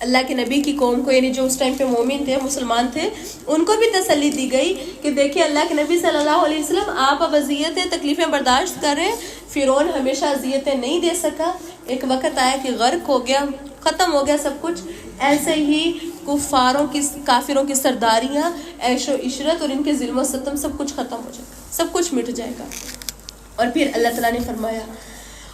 اللہ کے نبی کی قوم کو، یعنی جو اس ٹائم پہ مومن تھے، مسلمان تھے، ان کو بھی تسلی دی گئی کہ دیکھیں اللہ کے نبی صلی اللہ علیہ وسلم آپ اب اذیتیں تکلیفیں برداشت کر رہے ہیں. فرعون ہمیشہ اذیتیں نہیں دے سکا، ایک وقت آیا کہ غرق ہو گیا، ختم ہو گیا سب کچھ. ایسے ہی کافروں کی سرداریاں، عیش و عشرت اور ان کے ظلم و ستم سب کچھ ختم ہو جائے گا، سب کچھ مٹ جائے گا. اور پھر اللہ تعالیٰ نے فرمایا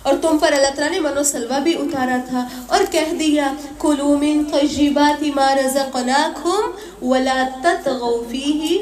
اور تم پر اللہ تعالیٰ نے من و سلوہ بھی اتارا تھا اور کہہ دیا کلوا من طیبات ما رزقناکم ولا تطغوا فیہ،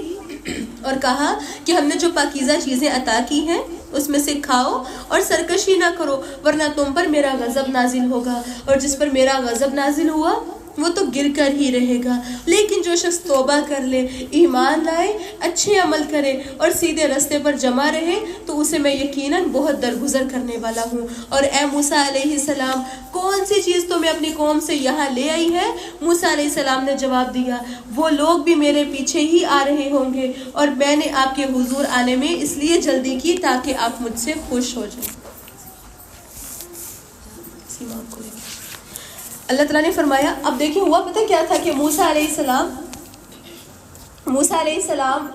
اور کہا کہ ہم نے جو پاکیزہ چیزیں عطا کی ہیں اس میں سے کھاؤ اور سرکشی نہ کرو ورنہ تم پر میرا غضب نازل ہوگا، اور جس پر میرا غضب نازل ہوا وہ تو گر کر ہی رہے گا. لیکن جو شخص توبہ کر لے، ایمان لائے، اچھے عمل کرے اور سیدھے رستے پر جمع رہے تو اسے میں یقیناً بہت درگزر کرنے والا ہوں. اور اے موسیٰ علیہ السلام، کون سی چیز تمہیں اپنی قوم سے یہاں لے آئی ہے؟ موسیٰ علیہ السلام نے جواب دیا، وہ لوگ بھی میرے پیچھے ہی آ رہے ہوں گے اور میں نے آپ کے حضور آنے میں اس لیے جلدی کی تاکہ آپ مجھ سے خوش ہو جائیں. اللہ تعالیٰ نے فرمایا، اب دیکھیں ہوا پتہ کیا تھا کہ موسیٰ علیہ السلام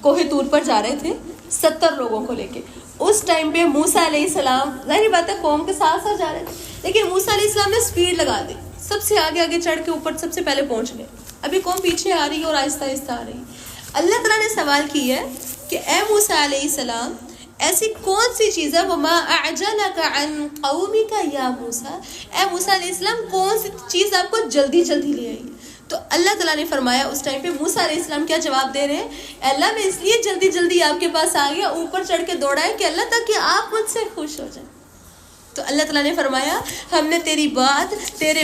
کوہ طور پر جا رہے تھے 70 لوگوں کو لے کے. اس ٹائم پہ موسیٰ علیہ السلام ظاہری بات ہے قوم کے ساتھ ساتھ جا رہے تھے، لیکن موسیٰ علیہ السلام نے سپیڈ لگا دی، سب سے آگے چڑھ کے اوپر سب سے پہلے پہنچ گئے. ابھی قوم پیچھے آ رہی ہے اور آہستہ آہستہ آ رہی ہے. اللہ تعالیٰ نے سوال کیا ہے کہ اے موسیٰ علیہ السلام، ایسی کون سی چیز ہے؟ وما اعجلک عن قومک یا موسیٰ، اے موسیٰ علیہ السلام کون سی چیز آپ کو جلدی جلدی لے آئی؟ تو اللہ تعالیٰ نے فرمایا اس ٹائم پہ موسیٰ علیہ السلام کیا جواب دے رہے ہیں؟ اللہ میں اس لیے جلدی جلدی آپ کے پاس آ گیا، اوپر چڑھ کے دوڑا ہے کہ اللہ تاکہ آپ مجھ سے خوش ہو جائیں۔ تو اللہ تعالیٰ نے فرمایا ہم نے تیرے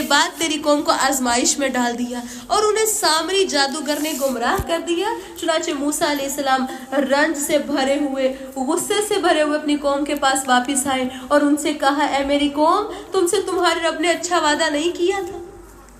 بعد تیری قوم کو آزمائش میں ڈال دیا اور انہیں سامری جادوگر نے گمراہ کر دیا۔ چنانچہ موسیٰ علیہ السلام رنج سے بھرے ہوئے، غصے سے بھرے ہوئے اپنی قوم کے پاس واپس آئے اور ان سے کہا اے میری قوم، تم سے تمہارے رب نے اچھا وعدہ نہیں کیا تھا؟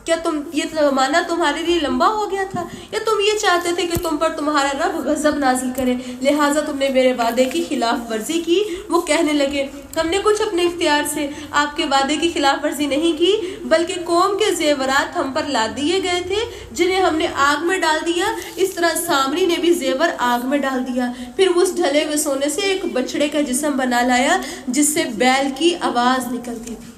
کیا تم یہ زمانہ تمہارے لیے لمبا ہو گیا تھا، یا تم یہ چاہتے تھے کہ تم پر تمہارا رب غضب نازل کرے، لہٰذا تم نے میرے وعدے کی خلاف ورزی کی؟ وہ کہنے لگے ہم نے کچھ اپنے اختیار سے آپ کے وعدے کی خلاف ورزی نہیں کی، بلکہ قوم کے زیورات ہم پر لاد دیے گئے تھے جنہیں ہم نے آگ میں ڈال دیا، اس طرح سامری نے بھی زیور آگ میں ڈال دیا۔ پھر وہ اس ڈھلے ہوئے سونے سے ایک بچڑے کا جسم بنا لایا جس سے بیل کی آواز نکلتی تھی۔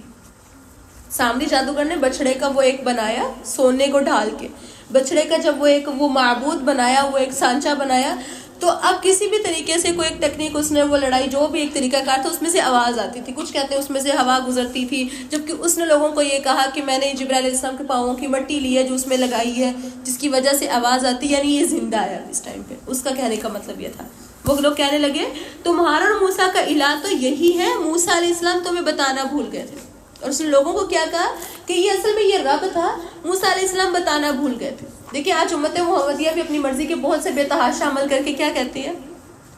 سامری جادوگر نے بچڑے کا وہ ایک بنایا سونے کو ڈھال کے، بچڑے کا جب وہ معبود بنایا، وہ ایک سانچہ بنایا، تو اب کسی بھی طریقے سے کوئی ایک ٹیکنیک اس نے وہ لڑائی جو بھی ایک طریقہ کار تھا، اس میں سے آواز آتی تھی، کچھ کہتے ہیں اس میں سے ہوا گزرتی تھی، جبکہ اس نے لوگوں کو یہ کہا کہ میں نے جبرائیل علیہ السلام کے پاؤں کی مٹی لی ہے جو اس میں لگائی ہے جس کی وجہ سے آواز آتی، یعنی یہ زندہ ہے اس ٹائم پہ۔ اس کا کہنے کا مطلب یہ تھا۔ وہ لوگ کہنے لگے تمہارا اور موسیٰ کا الہ تو یہی ہے، موسیٰ علیہ السلام تمہیں بتانا بھول گئے تھے۔ اور اس نے لوگوں کو کیا کہا کہ یہ اصل میں یہ رب تھا، موسیٰ علیہ السلام بتانا بھول گئے تھے۔ دیکھیں آج امت محمدیہ بھی اپنی مرضی کے بہت سے بے تحاشا عمل کر کے کیا کہتی ہے؟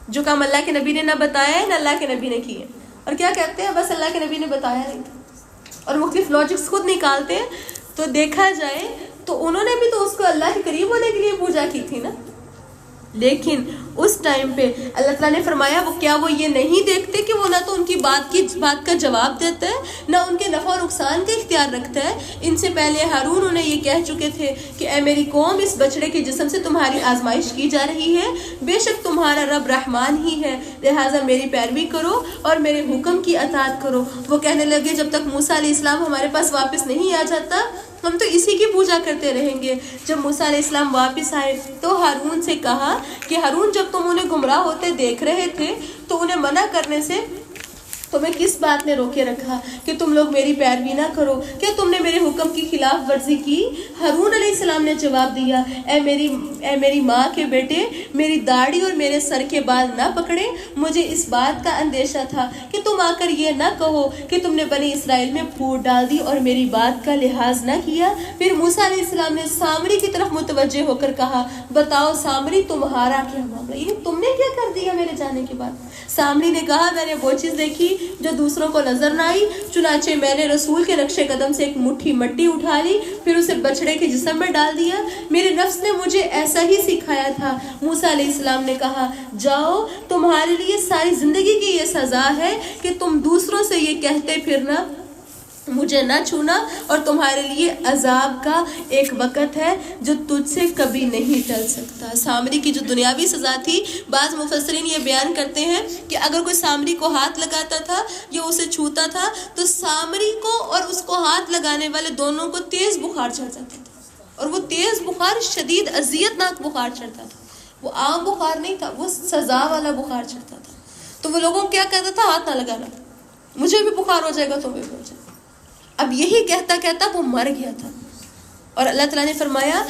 جو کام اللہ کے نبی نے نہ بتایا ہے نہ اللہ کے نبی نے کیے، اور کیا کہتے ہیں؟ بس اللہ کے نبی نے بتایا نہیں تھا، اور مختلف لاجکس خود نکالتے ہیں۔ تو دیکھا جائے تو انہوں نے بھی تو اس کو اللہ کے قریب ہونے کے لیے پوجا کی تھی نا، لیکن اس ٹائم پہ اللہ تعالیٰ نے فرمایا وہ کیا وہ یہ نہیں دیکھتے کہ وہ نہ تو ان کی بات کا جواب دیتا ہے، نہ ان کے نفع و نقصان کا اختیار رکھتا ہے۔ ان سے پہلے ہارون انہیں یہ کہہ چکے تھے کہ اے میری قوم، اس بچڑے کے جسم سے تمہاری آزمائش کی جا رہی ہے، بے شک تمہارا رب رحمان ہی ہے، لہٰذا میری پیروی کرو اور میرے حکم کی اطاعت کرو۔ وہ کہنے لگے جب تک موسیٰ علیہ السلام ہمارے پاس واپس نہیں آ جاتا ہم تو اسی کی پوجا کرتے رہیں گے۔ جب موسیٰ علیہ السلام واپس آئے تو ہارون سے کہا کہ ہارون، جب تم انہیں گمراہ ہوتے دیکھ رہے تھے تو انہیں منع کرنے سے تمہیں کس بات نے روکے رکھا کہ تم لوگ میری پیروی نہ کرو؟ کیا تم نے میرے حکم کی خلاف ورزی کی؟ ہارون علیہ السلام نے جواب دیا اے میری ماں کے بیٹے، میری داڑھی اور میرے سر کے بال نہ پکڑے، مجھے اس بات کا اندیشہ تھا کہ تم آ کر یہ نہ کہو کہ تم نے بنی اسرائیل میں پھوٹ ڈال دی اور میری بات کا لحاظ نہ کیا۔ پھر موسیٰ علیہ السلام نے سامری کی طرف متوجہ ہو کر کہا بتاؤ سامری تمہارا کیا معاملہ، یہ تم نے کیا کر دیا میرے جانے کے بعد؟ سامری نے کہا میں نے وہ چیز دیکھی جو دوسروں کو نظر نہ آئی، چنانچہ میں نے رسول کے نقش قدم سے ایک مٹھی مٹی اٹھا لی، پھر اسے بچڑے کے جسم میں ڈال دیا، میرے نفس نے مجھے ایسا ہی سکھایا تھا۔ موسیٰ علیہ السلام نے کہا جاؤ، تمہارے لیے ساری زندگی کی یہ سزا ہے کہ تم دوسروں سے یہ کہتے پھرنا مجھے نہ چھونا، اور تمہارے لیے عذاب کا ایک وقت ہے جو تجھ سے کبھی نہیں ٹل سکتا۔ سامری کی جو دنیاوی سزا تھی، بعض مفسرین یہ بیان کرتے ہیں کہ اگر کوئی سامری کو ہاتھ لگاتا تھا یا اسے چھوتا تھا تو سامری کو اور اس کو ہاتھ لگانے والے دونوں کو تیز بخار چڑھ جاتا تھا، اور وہ تیز بخار شدید اذیت ناک بخار چڑھتا تھا، وہ عام بخار نہیں تھا، وہ سزا والا بخار چڑھتا تھا۔ تو وہ لوگوں کو کیا کہتا تھا؟ ہاتھ نہ لگانا، مجھے بھی بخار ہو جائے گا تمہیں بھی ہو جائے گا۔ اب یہی کہتا کہتا وہ مر گیا تھا، اور اللہ تعالیٰ نے فرمایا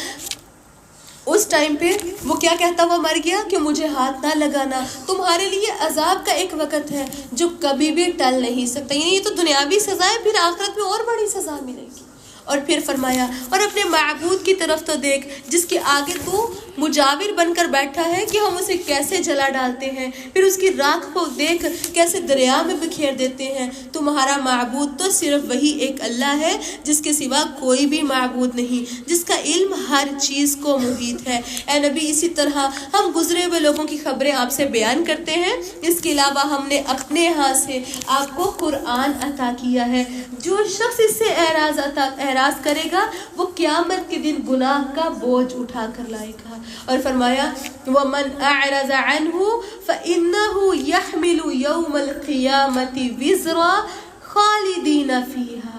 اس ٹائم پہ وہ کیا کہتا ہوا مر گیا کہ مجھے ہاتھ نہ لگانا، تمہارے لیے عذاب کا ایک وقت ہے جو کبھی بھی ٹل نہیں سکتا۔ یعنی یہ تو دنیاوی سزا ہے، پھر آخرت میں اور بڑی سزا ملے گی۔ اور پھر فرمایا اور اپنے معبود کی طرف تو دیکھ جس کے آگے تو مجاور بن کر بیٹھا ہے کہ ہم اسے کیسے جلا ڈالتے ہیں، پھر اس کی راکھ کو دیکھ کیسے دریا میں بکھیر دیتے ہیں۔ تمہارا معبود تو صرف وہی ایک اللہ ہے جس کے سوا کوئی بھی معبود نہیں، جس کا علم ہر چیز کو محیط ہے۔ اے نبی، اسی طرح ہم گزرے ہوئے لوگوں کی خبریں آپ سے بیان کرتے ہیں، اس کے علاوہ ہم نے اپنے ہاں سے آپ کو قرآن عطا کیا ہے۔ جو شخص اس سے اعراض کرے گا وہ قیامت کے دن گناہ کا بوجھ اٹھا کر لائے گا۔ اور فرمایا وَمَنْ أَعْرَضَ عَنْهُ فَإِنَّهُ يَحْمِلُ يَوْمَ الْقِيَامَةِ وِزْرًا خَالِدِينَ فِيهَا۔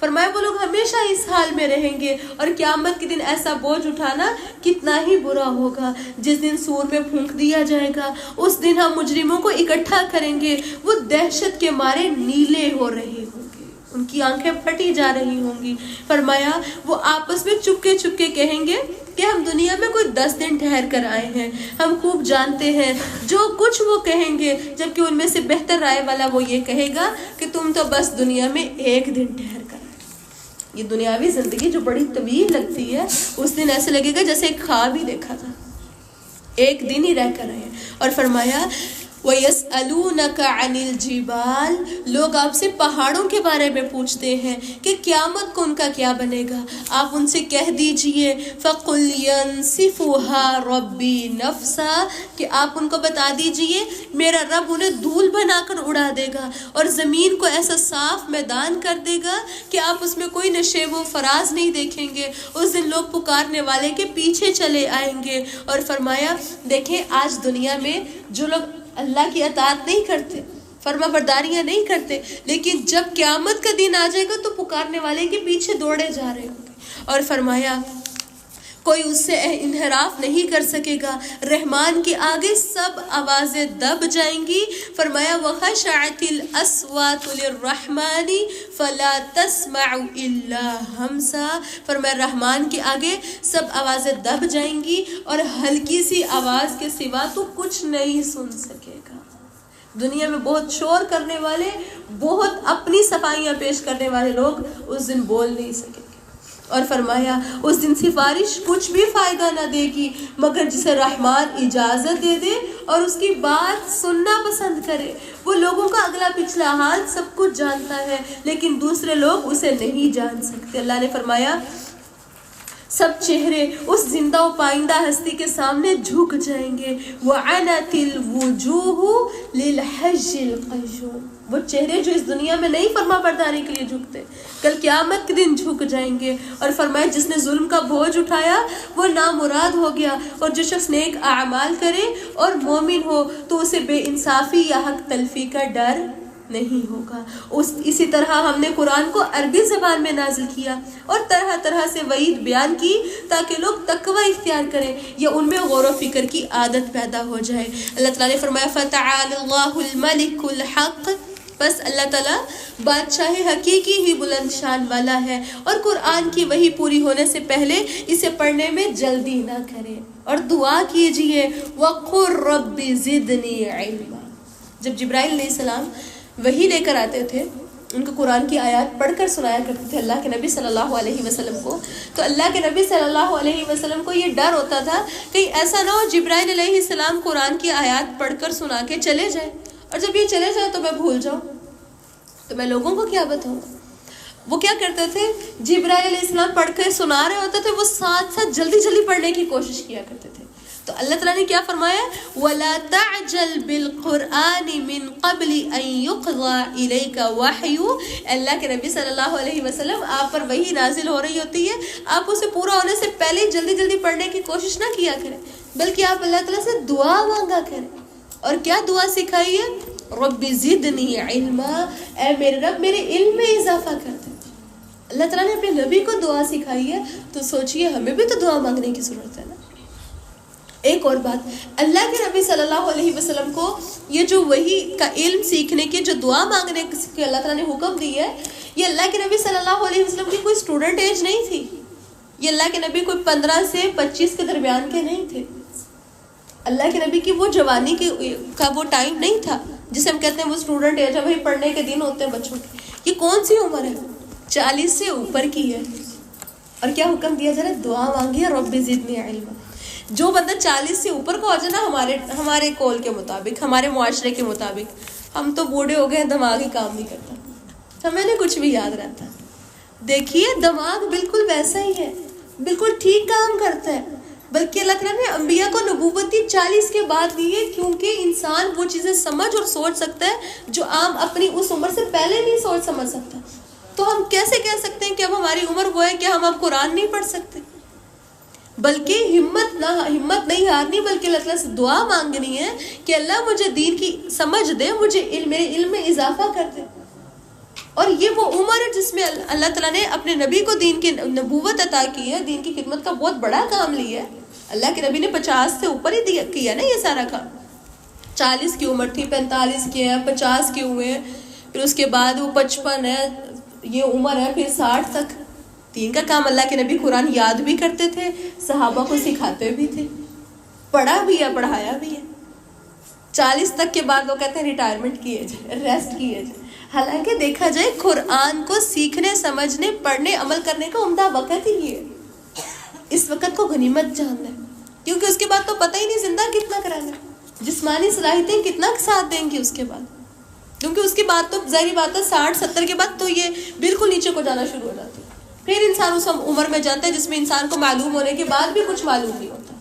فرمایا وہ لوگ ہمیشہ اس حال میں رہیں گے، اور قیامت کے دن ایسا بوجھ اٹھانا کتنا ہی برا ہوگا۔ جس دن سور میں پھونک دیا جائے گا، اس دن ہم مجرموں کو اکٹھا کریں گے، وہ دہشت کے مارے نیلے ہو رہے ہوں گے، ان کی آنکھیں پھٹی جا رہی ہوں گی۔ فرمایا وہ آپس میں چپکے چپکے کہیں گے کہ ہم دنیا میں کوئی 10 دن ٹھہر کر آئے ہیں، ہم خوب جانتے ہیں جو کچھ وہ کہیں گے، جبکہ ان میں سے بہتر رائے والا وہ یہ کہے گا کہ تم تو بس دنیا میں 1 دن ٹھہر کر آئے۔ یہ دنیاوی زندگی جو بڑی طویل لگتی ہے، اس دن ایسے لگے گا جیسے ایک خواب ہی دیکھا تھا، 1 دن ہی رہ کر آئے۔ اور فرمایا وَيَسْأَلُونَكَ عَنِ الْجِبَالِ، لوگ آپ سے پہاڑوں کے بارے میں پوچھتے ہیں کہ قیامت کو ان کا کیا بنے گا۔ آپ ان سے کہہ دیجئے فَقُلْ يَنْسِفُهَا رَبِّي نَفْسًا، کہ آپ ان کو بتا دیجئے میرا رب انہیں دھول بنا کر اڑا دے گا، اور زمین کو ایسا صاف میدان کر دے گا کہ آپ اس میں کوئی نشیب و فراز نہیں دیکھیں گے۔ اس دن لوگ پکارنے والے کے پیچھے چلے آئیں گے۔ اور فرمایا دیکھیں آج دنیا میں جو لوگ اللہ کی اطاعت نہیں کرتے، فرما برداریاں نہیں کرتے، لیکن جب قیامت کا دن آ جائے گا تو پکارنے والے کے پیچھے دوڑے جا رہے ہوں گے۔ اور فرمایا کوئی اس سے انحراف نہیں کر سکے گا، رحمان کے آگے سب آوازیں دب جائیں گی۔ فرمایا وَخَشَعَتِ الْأَصْوَاتُ لِلرَّحْمَنِ فَلَا تَسْمَعُ إِلَّا ہَمْسًا، فرمایا رحمان کے آگے سب آوازیں دب جائیں گی، اور ہلکی سی آواز کے سوا تو کچھ نہیں سن سکے گا۔ دنیا میں بہت شور کرنے والے، بہت اپنی صفائیاں پیش کرنے والے لوگ اس دن بول نہیں سکیں گے۔ اور فرمایا اس دن سفارش کچھ بھی فائدہ نہ دے گی مگر جسے رحمان اجازت دے دے اور اس کی بات سننا پسند کرے۔ وہ لوگوں کا اگلا پچھلا حال سب کچھ جانتا ہے، لیکن دوسرے لوگ اسے نہیں جان سکتے۔ اللہ نے فرمایا سب چہرے اس زندہ و پائندہ ہستی کے سامنے جھک جائیں گے۔ وَعَنَتِ الْوُجُوهُ لِلْحَجِّ الْقَيُّومِ، وہ چہرے جو اس دنیا میں نہیں فرما برداری کے لیے جھکتے، کل قیامت کے دن جھک جائیں گے۔ اور فرمایا جس نے ظلم کا بوجھ اٹھایا وہ نامراد ہو گیا، اور جو شخص نیک اعمال کرے اور مومن ہو تو اسے بے انصافی یا حق تلفی کا ڈر نہیں ہوگا۔ اسی طرح ہم نے قرآن کو عربی زبان میں نازل کیا اور طرح طرح سے وعید بیان کی تاکہ لوگ تقوی اختیار کریں یا ان میں غور و فکر کی عادت پیدا ہو جائے۔ اللہ تعالیٰ نے فرمایا فَتَعَالَ اللَّهُ الْمَلِكُ الْحَقِّ، بس اللہ تعالیٰ بادشاہ حقیقی ہی بلند شان والا ہے، اور قرآن کی وحی پوری ہونے سے پہلے اسے پڑھنے میں جلدی نہ کریں، اور دعا کیجئے وَقُلْ رَبِّ زِدْنِي عِلْمًا۔ جب جبرائیل علیہ السلام وہی لے کر آتے تھے، ان کو قرآن کی آیات پڑھ کر سنایا کرتے تھے اللہ کے نبی صلی اللہ علیہ وسلم کو، تو اللہ کے نبی صلی اللہ علیہ وسلم کو یہ ڈر ہوتا تھا کہ ایسا نہ ہو جبرائیل علیہ السلام قرآن کی آیات پڑھ کر سنا کے چلے جائیں، اور جب یہ چلے جائیں تو میں بھول جاؤں تو میں لوگوں کو کیا بتاؤں۔ وہ کیا کرتے تھے، جبرائیل علیہ السلام پڑھ کر سنا رہے ہوتے تھے، وہ ساتھ ساتھ جلدی جلدی پڑھنے کی کوشش کیا کرتے تھے۔ تو اللہ تعالیٰ نے کیا فرمایا وَلَا تَعْجَلْ بِالْقُرْآنِ مِن قَبْلِ أَن يُقْضَى إِلَيْكَ وَحْيُ، اللہ کے نبی صلی اللہ علیہ وسلم آپ پر وحی نازل ہو رہی ہوتی ہے، آپ اسے پورا ہونے سے پہلے جلدی جلدی پڑھنے کی کوشش نہ کیا کریں، بلکہ آپ اللہ تعالیٰ سے دعا مانگا کریں۔ اور کیا دعا سکھائی ہے، رَبِّ زِدْنِي عِلْمًا، اے میرے رب میرے علم میں اضافہ کر دے۔ اللہ تعالیٰ نے اپنے نبی کو دعا سکھائی ہے، تو سوچئے ہمیں بھی تو دعا مانگنے کی ضرورت ہے نا۔ ایک اور بات، اللہ کے نبی صلی اللہ علیہ وسلم کو یہ جو وحی کا علم سیکھنے کی جو دعا مانگنے کی اللہ تعالیٰ نے حکم دی ہے، یہ اللہ کے نبی صلی اللہ علیہ وسلم کی کوئی اسٹوڈنٹ ایج نہیں تھی، یہ اللہ کے نبی کوئی 15 سے 25 کے درمیان کے نہیں تھے، اللہ کے نبی کی وہ جوانی کا وہ ٹائم نہیں تھا جسے ہم کہتے ہیں وہ اسٹوڈنٹ ایج ہے، وہی پڑھنے کے دن ہوتے ہیں بچوں کے۔ یہ کون سی عمر ہے، 40 سے اوپر کی ہے، اور کیا حکم دیا جا رہا ہے، دعا مانگی رب زدنی علما۔ جو بندہ 40 سے اوپر کو آ جائے نا، ہمارے قول کے مطابق، ہمارے معاشرے کے مطابق، ہم تو بوڑھے ہو گئے، دماغ ہی کام نہیں کرتا، ہمیں نہیں کچھ بھی یاد رہتا۔ دیکھیے دماغ بالکل ویسا ہی ہے، بالکل ٹھیک کام کرتا ہے، بلکہ اللہ تعالیٰ نے انبیاء کو نبوت 40 کے بعد دی ہے، کیونکہ انسان وہ چیزیں سمجھ اور سوچ سکتا ہے جو عام اپنی اس عمر سے پہلے نہیں سوچ سمجھ سکتا۔ تو ہم کیسے کہہ سکتے ہیں کہ اب ہماری عمر وہ ہے کہ ہم اب قرآن نہیں پڑھ سکتے؟ بلکہ ہمت نہیں ہارنی، بلکہ اللہ تعالیٰ سے دعا مانگنی ہے کہ اللہ مجھے دین کی سمجھ دے، مجھے میرے علم میں اضافہ کر دے۔ اور یہ وہ عمر ہے جس میں اللہ تعالیٰ نے اپنے نبی کو دین کی نبوت عطا کی ہے، دین کی خدمت کا بہت بڑا کام لیا ہے. اللہ کے نبی نے 50 سے اوپر ہی کیا نا یہ سارا کام. 40 کی عمر تھی، 45 کے ہیں، 50 کے ہوئے ہیں، پھر اس کے بعد وہ 55 ہے، یہ عمر ہے، پھر 60 تک. دین کا کام اللہ کے نبی قرآن یاد بھی کرتے تھے، صحابہ کو سکھاتے بھی تھے، پڑھا بھی ہے، پڑھایا بھی ہے. 40 تک کے بعد وہ کہتے ہیں ریٹائرمنٹ کیے جائے، ریسٹ کیے جائے. حالانکہ دیکھا جائے قرآن کو سیکھنے، سمجھنے، پڑھنے، عمل کرنے کا عمدہ وقت ہی ہے. اس وقت کو غنیمت جاننا ہے، کیونکہ اس کے بعد تو پتہ ہی نہیں زندہ کتنا کرانا ہے، جسمانی صلاحیتیں کتنا ساتھ دیں گی اس کے بعد. کیونکہ اس کے بعد تو ظاہری بات ہے 60-70 کے بعد تو یہ بالکل نیچے کو جانا شروع ہو جاتا ہے. پھر انسان اس عمر میں جاتا ہے جس میں انسان کو معلوم ہونے کے بعد بھی کچھ معلوم نہیں ہوتا.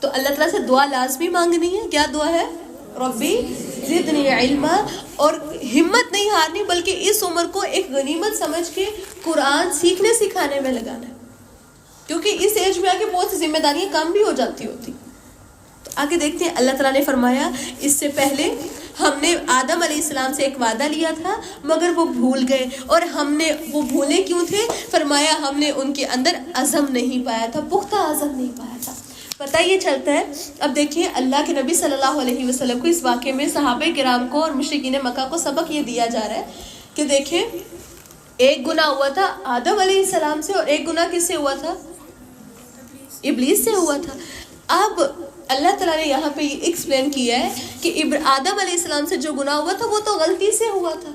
تو اللہ تعالیٰ سے دعا لازمی مانگنی ہے. کیا دعا ہے؟ ربی زدنی علما. اور ہمت نہیں ہارنی، بلکہ اس عمر کو ایک غنیمت سمجھ کے قرآن سیکھنے سکھانے میں لگانا ہے، کیونکہ اس ایج میں آ کے بہت سی ذمہ داریاں کم بھی ہو جاتی ہوتی. تو آگے دیکھتے ہیں اللہ تعالیٰ نے فرمایا اس سے پہلے ہم نے آدم علیہ السلام سے ایک وعدہ لیا تھا مگر وہ بھول گئے. اور ہم نے وہ بھولے کیوں تھے؟ فرمایا ہم نے ان کے اندر عزم نہیں پایا تھا، پختہ عزم نہیں پایا تھا. پتہ یہ چلتا ہے. اب دیکھیں اللہ کے نبی صلی اللہ علیہ وسلم کو اس واقعے میں صحابہ کرام کو اور مشرکین مکہ کو سبق یہ دیا جا رہا ہے کہ دیکھیں ایک گناہ ہوا تھا آدم علیہ السلام سے، اور ایک گناہ کس سے ہوا تھا؟ ابلیس سے ہوا تھا. اب اللہ تعالیٰ نے یہاں پہ یہ ایکسپلین کیا ہے کہ آدم علیہ السلام سے جو گناہ ہوا تھا وہ تو غلطی سے ہوا تھا،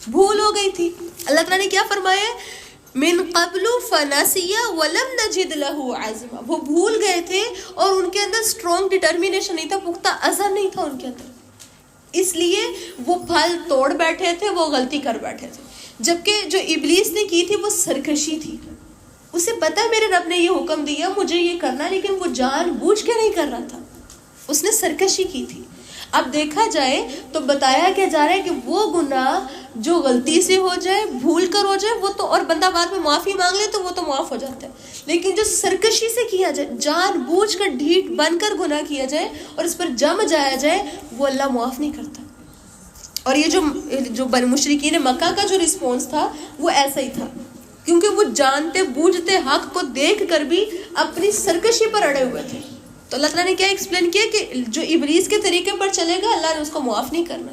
بھول ہو گئی تھی. اللہ تعالیٰ نے کیا فرمایا ہے؟ من قبل فنسی ولم نجد له عزما. وہ بھول گئے تھے اور ان کے اندر اسٹرانگ ڈٹرمینیشن نہیں تھا، پختہ عزم نہیں تھا ان کے اندر، اس لیے وہ پھل توڑ بیٹھے تھے، وہ غلطی کر بیٹھے تھے. جبکہ جو ابلیس نے کی تھی وہ سرکشی تھی. اسے پتہ ہے میرے رب نے یہ حکم دیا مجھے یہ کرنا، لیکن وہ جان بوجھ کے نہیں کر رہا تھا، اس نے سرکشی کی تھی. اب دیکھا جائے تو بتایا کیا جا رہا ہے کہ وہ گناہ جو غلطی سے ہو جائے، بھول کر ہو جائے، وہ تو اور بندہ بعد میں معافی مانگ لے تو وہ تو معاف ہو جاتا ہے. لیکن جو سرکشی سے کیا جائے، جان بوجھ کر ڈھیٹ بن کر گناہ کیا جائے اور اس پر جم جایا جائے، وہ اللہ معاف نہیں کرتا. اور یہ جو مشرکین مکہ کا جو رسپانس تھا وہ ایسا ہی تھا، کیونکہ وہ جانتے بوجھتے حق کو دیکھ کر بھی اپنی سرکشی پر اڑے ہوئے تھے. تو اللہ تعالیٰ نے کیا ایکسپلین کیا کہ جو ابلیس کے طریقے پر چلے گا اللہ نے اس کو معاف نہیں کرنا.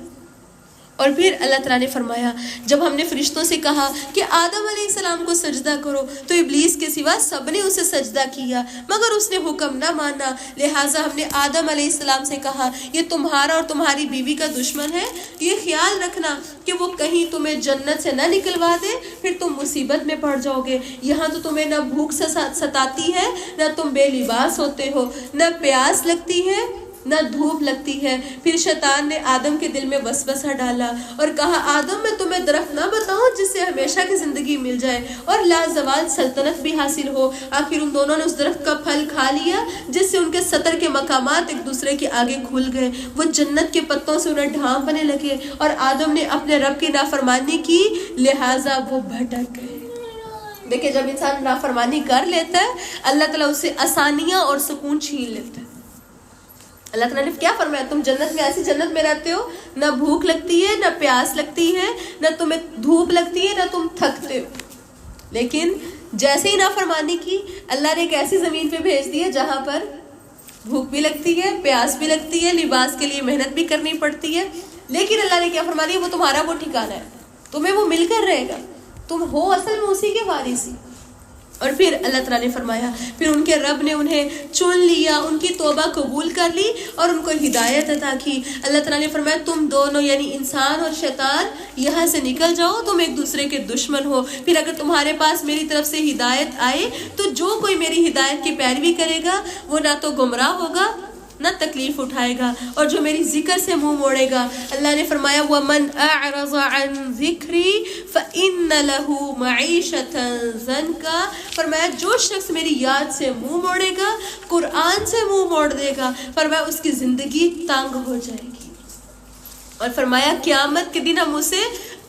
اور پھر اللہ تعالیٰ نے فرمایا جب ہم نے فرشتوں سے کہا کہ آدم علیہ السلام کو سجدہ کرو تو ابلیس کے سوا سب نے اسے سجدہ کیا مگر اس نے حکم نہ مانا. لہٰذا ہم نے آدم علیہ السلام سے کہا یہ تمہارا اور تمہاری بیوی کا دشمن ہے، یہ خیال رکھنا کہ وہ کہیں تمہیں جنت سے نہ نکلوا دے، پھر تم مصیبت میں پڑ جاؤ گے. یہاں تو تمہیں نہ بھوک ستاتی ہے، نہ تم بے لباس ہوتے ہو، نہ پیاس لگتی ہے، نہ دھوپ لگتی ہے. پھر شیطان نے آدم کے دل میں وسوسہ ڈالا اور کہا آدم میں تمہیں درخت نہ بتاؤں جس سے ہمیشہ کی زندگی مل جائے اور لازوال سلطنت بھی حاصل ہو. آخر ان دونوں نے اس درخت کا پھل کھا لیا جس سے ان کے سطر کے مقامات ایک دوسرے کے آگے کھل گئے. وہ جنت کے پتوں سے انہیں ڈھانپنے لگے اور آدم نے اپنے رب کی نافرمانی کی، لہٰذا وہ بھٹک گئے. دیکھیں جب انسان نافرمانی کر لیتا ہے اللہ تعالیٰ اسے آسانیاں اور سکون چھین لیتا ہے. اللہ تعالیٰ نے کیا فرمایا؟ تم جنت میں ایسی جنت میں رہتے ہو، نہ بھوک لگتی ہے، نہ پیاس لگتی ہے، نہ تمہیں دھوپ لگتی ہے، نہ تم تھکتے ہو. لیکن جیسے ہی نافرمانی کی اللہ نے ایک ایسی زمین پہ بھیج دیا جہاں پر بھوک بھی لگتی ہے، پیاس بھی لگتی ہے، لباس کے لیے محنت بھی کرنی پڑتی ہے. لیکن اللہ نے کیا فرما دیا؟ وہ تمہارا وہ ٹھکانہ ہے، تمہیں وہ مل کر رہے گا، تم ہو اصل میں اسی کے وارث ہی. اور پھر اللہ تعالیٰ نے فرمایا پھر ان کے رب نے انہیں چن لیا، ان کی توبہ قبول کر لی اور ان کو ہدایت عطا کی. اللہ تعالیٰ نے فرمایا تم دونوں یعنی انسان اور شیطان یہاں سے نکل جاؤ، تم ایک دوسرے کے دشمن ہو. پھر اگر تمہارے پاس میری طرف سے ہدایت آئے تو جو کوئی میری ہدایت کی پیروی کرے گا وہ نہ تو گمراہ ہوگا نہ تکلیف اٹھائے گا، اور جو میری ذکر سے منہ موڑے گا اللہ نے فرمایا وَمَنْ أَعْرَضَ عَنْ ذِكْرِي فَإِنَّ لَهُ مَعِيشَةً ضَنْكًا. فرمایا جو شخص میری یاد سے منہ موڑے گا، قرآن سے منہ موڑ دے گا، فرمایا اس کی زندگی تنگ ہو جائے گی. اور فرمایا قیامت کے دن ہم اسے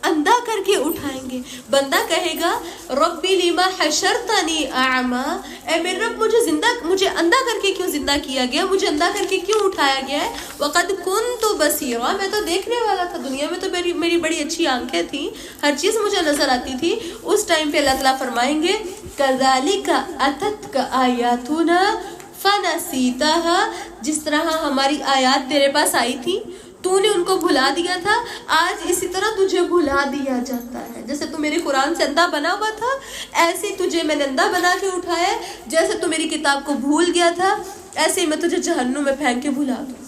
اندھا کر کے اٹھائیں گے. بندہ کہے گا ربی لما حشرتنی اعما، اے میرے رب مجھے اندھا کر کے کیوں زندہ کیا گیا، مجھے اندھا کر کے کیوں اٹھایا گیا ہے. وقد کنت بصیرا، میں تو دیکھنے والا تھا، دنیا میں تو میری بڑی اچھی آنکھیں تھیں، ہر چیز مجھے نظر آتی تھی. اس ٹائم پہ اللہ تعالیٰ فرمائیں گے کذالک اتتک آیاتنا فنسیتها، جس طرح ہماری آیات تیرے پاس آئی تھی تو نے ان کو بھلا دیا تھا، آج اسی طرح تجھے بھلا دیا جاتا ہے. جیسے تو میرے قرآن سے اندھا بنا ہوا تھا، ایسے تجھے میں نے اندھا بنا کے اٹھایا. جیسے تو میری کتاب کو بھول گیا تھا، ایسے ہی میں تجھے جہنم میں پھینک کے بھلا دوں.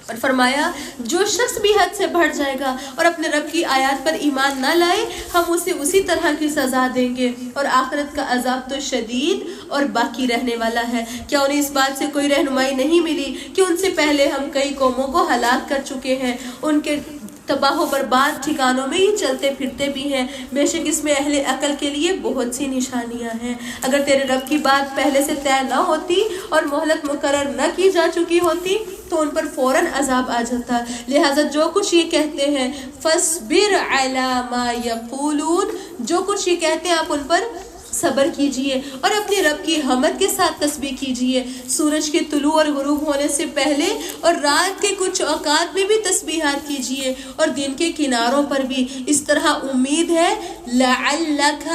اور فرمایا جو شخص بھی حد سے بڑھ جائے گا اور اپنے رب کی آیات پر ایمان نہ لائے، ہم اسے اسی طرح کی سزا دیں گے، اور آخرت کا عذاب تو شدید اور باقی رہنے والا ہے. کیا انہیں اس بات سے کوئی رہنمائی نہیں ملی کہ ان سے پہلے ہم کئی قوموں کو ہلاک کر چکے ہیں، ان کے تباہ و برباد ٹھکانوں میں یہ چلتے پھرتے بھی ہیں. بے شک اس میں اہل عقل کے لیے بہت سی نشانیاں ہیں. اگر تیرے رب کی بات پہلے سے طے نہ ہوتی اور مہلت مقرر نہ کی جا چکی ہوتی تو ان پر فوراً عذاب آ جاتا. لہٰذا جو کچھ یہ کہتے ہیں فاصبر علی ما یقولون، جو کچھ یہ کہتے ہیں آپ ان پر صبر کیجئے اور اپنے رب کی حمد کے ساتھ تسبیح کیجئے. سورج کے طلوع اور غروب ہونے سے پہلے اور رات کے کچھ اوقات میں بھی تسبیحات کیجئے، اور دن کے کناروں پر بھی. اس طرح امید ہے لعلک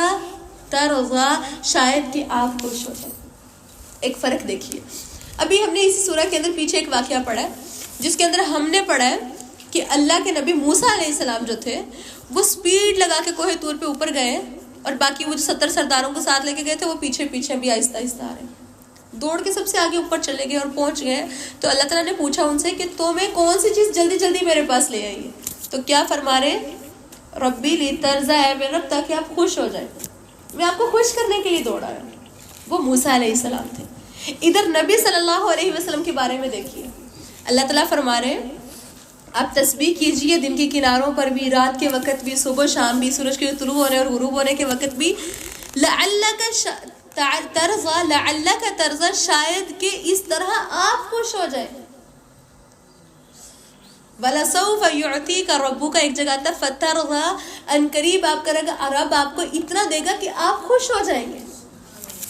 ترضی، شاید کہ آپ خوش ہو جائیں. ایک فرق دیکھیے، ابھی ہم نے اس سورہ کے اندر پیچھے ایک واقعہ پڑھا ہے جس کے اندر ہم نے پڑھا ہے کہ اللہ کے نبی موسیٰ علیہ السلام جو تھے وہ سپیڈ لگا کے کوہ طور پہ اوپر گئے، اور باقی وہ جو 70 سرداروں کو ساتھ لے کے گئے تھے وہ پیچھے پیچھے بھی آہستہ آہستہ آ رہے ہیں، دوڑ کے سب سے آگے اوپر چلے گئے اور پہنچ گئے. تو اللہ تعالیٰ نے پوچھا ان سے کہ تمہیں کون سی چیز جلدی جلدی میرے پاس لے آئی ہے؟ تو کیا فرما رہے ربی لترضی، اے میرے رب تاکہ آپ خوش ہو جائیں، میں آپ کو خوش کرنے کے لیے دوڑا ہوں. وہ موسیٰ علیہ السلام تھے. ادھر نبی صلی اللہ علیہ وسلم کے بارے میں دیکھیے، اللہ تعالیٰ فرما رہے ہیں آپ تسبیح کیجئے دن کے کناروں پر بھی، رات کے وقت بھی، صبح شام بھی، سورج کے طلوع ہونے اور غروب ہونے کے وقت بھی. لعلک ترضی، شاید کہ اس طرح آپ خوش ہو جائیں. وَلَسَوْفَ يُعْطِيكَ رَبُّكَ، ایک جگہ آتا فَتَرْضَى، ان قریب آپ کرے گا رب آپ کو اتنا دے گا کہ آپ خوش ہو جائیں گے.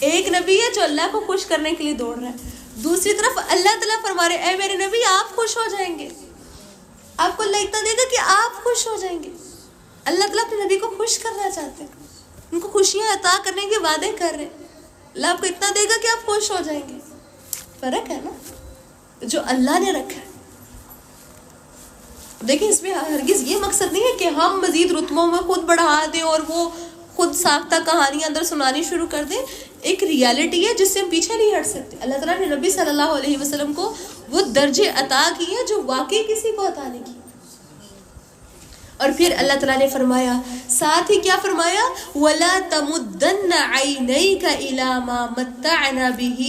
ایک نبی ہے جو اللہ کو خوش کرنے کے لیے دوڑ رہا ہے، دوسری طرف اللہ تعالیٰ فرما رہے اے میرے نبی آپ خوش ہو جائیں گے، آپ کو اللہ اتنا دے گا کہ آپ خوش ہو جائیں گے. اللہ تعالیٰ اپنے نبی کو خوش کرنا چاہتے ہیں، ان کو خوشیاں عطا کرنے کے وعدے کر رہے ہیں. اللہ آپ کو اتنا دے گا کہ آپ خوش ہو جائیں گے. فرق ہے نا جو اللہ نے رکھا ہے. دیکھیں اس میں ہرگز یہ مقصد نہیں ہے کہ ہم مزید رتبوں میں خود بڑھا دیں اور وہ خود ساختہ کہانیاں اندر سنانی شروع کر دیں. ایک ریالٹی ہے جس سے ہم پیچھے نہیں ہٹ سکتے. اللہ تعالیٰ نے نبی صلی اللہ علیہ وسلم کو وہ درجے عطا کیے جو واقعی کسی کو عطا نہیں کیے. اور پھر اللہ تعالیٰ نے فرمایا، ساتھ ہی کیا فرمایا، وَلَا تَمُدَّنَّ عَيْنَيْكَ إِلَىٰ مَا مَتَّعْنَا بِهِ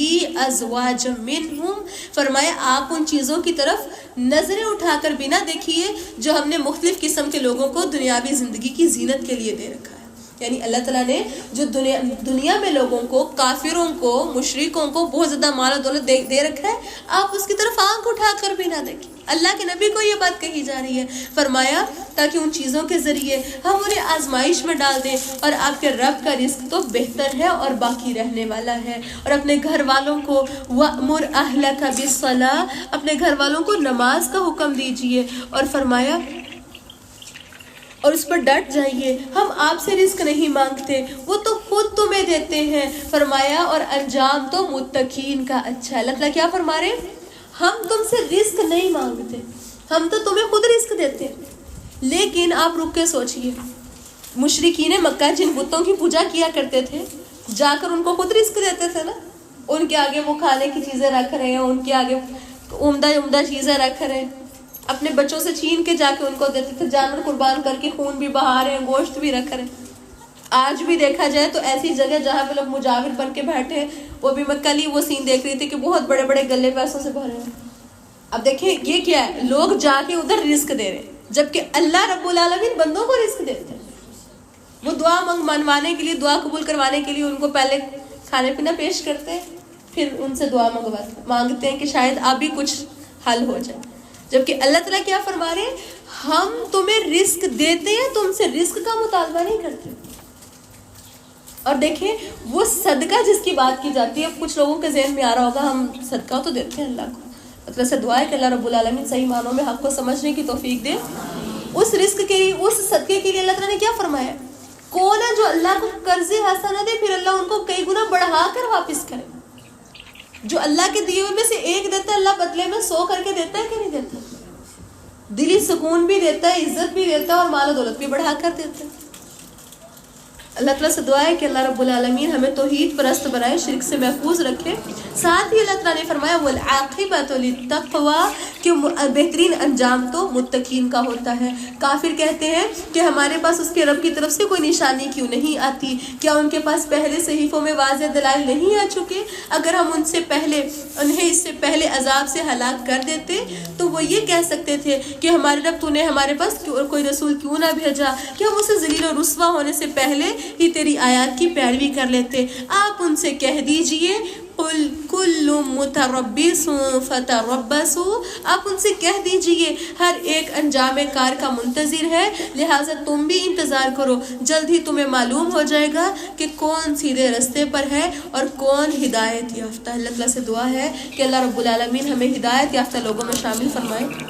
أَزْوَاجًا مِّنْهُمْ، فرمایا آپ ان چیزوں کی طرف نظریں اٹھا کر بھی نہ دیکھیے جو ہم نے مختلف قسم کے لوگوں کو دنیاوی زندگی کی زینت کے لیے دے رکھا ہے. یعنی اللہ تعالیٰ نے جو دنیا میں لوگوں کو، کافروں کو، مشرکوں کو بہت زیادہ مال و دولت دے رکھا ہے، آپ اس کی طرف آنکھ اٹھا کر بھی نہ دیکھیں. اللہ کے نبی کو یہ بات کہی جا رہی ہے. فرمایا تاکہ ان چیزوں کے ذریعے ہم انہیں آزمائش میں ڈال دیں، اور آپ کے رب کا رزق تو بہتر ہے اور باقی رہنے والا ہے. اور اپنے گھر والوں کو وَأْمُرْ أَهْلَكَ بِالصَّلَاةِ، اپنے گھر والوں کو نماز کا حکم دیجئے. اور فرمایا اور اس پر ڈٹ جائیے، ہم آپ سے رزق نہیں مانگتے، وہ تو خود تمہیں دیتے ہیں. فرمایا اور انجام تو متقین کا اچھا ہے. اللہ تعالیٰ کیا فرما رہے ہیں، ہم تم سے رزق نہیں مانگتے، ہم تو تمہیں خود رزق دیتے ہیں. لیکن آپ رک کے سوچئے، مشرکین مکہ جن بتوں کی پوجا کیا کرتے تھے، جا کر ان کو خود رزق دیتے تھے نا. ان کے آگے وہ کھانے کی چیزیں رکھ رہے ہیں، ان کے آگے عمدہ چیزیں رکھ رہے ہیں، اپنے بچوں سے چھین کے جا کے ان کو دیتے تھے، جانور قربان کر کے خون بھی بہا رہے ہیں، گوشت بھی رکھ رہے ہیں. آج بھی دیکھا جائے تو ایسی جگہ جہاں پہ لوگ مجاور بن کے بیٹھے ہیں، وہ بھی میں کل ہی وہ سین دیکھ رہی تھی کہ بہت بڑے بڑے گلے پیسوں سے بھرے ہیں. اب دیکھیں یہ کیا ہے، لوگ جا کے ادھر رزق دے رہے ہیں، جبکہ اللہ رب العالمین بندوں کو رزق دیتے ہیں. وہ دعا منوانے کے لیے، دعا قبول کروانے کے لیے ان کو پہلے کھانے پینا پیش کرتے ہیں، پھر ان سے دعا مانگتے ہیں کہ شاید اب بھی کچھ حل ہو جائے. جبکہ اللہ تعالیٰ کیا فرما رہے ہیں، ہم تمہیں رزق دیتے ہیں، تم سے رزق کا مطالبہ نہیں کرتے. اور دیکھیں وہ صدقہ جس کی بات کی جاتی ہے، کچھ لوگوں کے ذہن میں آ رہا ہوگا ہم صدقہ تو دیتے ہیں اللہ کو، مطلب سے دعا ہے کہ اللہ رب العالمین صحیح معنوں میں حق کو سمجھنے کی توفیق دے. اس رزق کے لیے، اس صدقے کے لیے اللہ تعالیٰ نے کیا فرمایا؟ کون ہے جو اللہ کو قرض حسنہ دے پھر اللہ ان کو کئی گنا بڑھا کر واپس کرے؟ جو اللہ کے دیے ہوئے میں سے ایک دیتا ہے، اللہ بدلے میں 100 کر کے دیتا ہے کہ نہیں دیتا؟ دلی سکون بھی دیتا ہے، عزت بھی دیتا ہے، اور مال و دولت بھی بڑھا کر دیتا ہے. اللہ تعالیٰ سے دعا ہے کہ اللہ رب العالمین ہمیں توحید پرست بنائے، شرک سے محفوظ رکھے. ساتھ ہی اللہ تعالیٰ نے فرمایا والعاقبۃ للتقویٰ، کہ بہترین انجام تو متقین کا ہوتا ہے. کافر کہتے ہیں کہ ہمارے پاس اس کے رب کی طرف سے کوئی نشانی کیوں نہیں آتی؟ کیا ان کے پاس پہلے صحیفوں میں واضح دلائل نہیں آ چکے؟ اگر ہم ان سے پہلے انہیں اس سے پہلے عذاب سے ہلاک کر دیتے تو وہ یہ کہہ سکتے تھے کہ ہمارے رب تو نے ہمارے پاس کوئی رسول کیوں نہ بھیجا، کہ ہم اسے ذلیل و رسوا ہونے سے پہلے ہی تیری آیات کی پیروی کر لیتے. آپ ان سے کہہ دیجئے قل کل متربص فتربصوا، آپ ان سے کہہ دیجئے ہر ایک انجام کار کا منتظر ہے، لہٰذا تم بھی انتظار کرو، جلد ہی تمہیں معلوم ہو جائے گا کہ کون سیدھے رستے پر ہے اور کون ہدایت یافتہ. اللہ تعالیٰ سے دعا ہے کہ اللہ رب العالمین ہمیں ہدایت یافتہ لوگوں میں شامل فرمائے.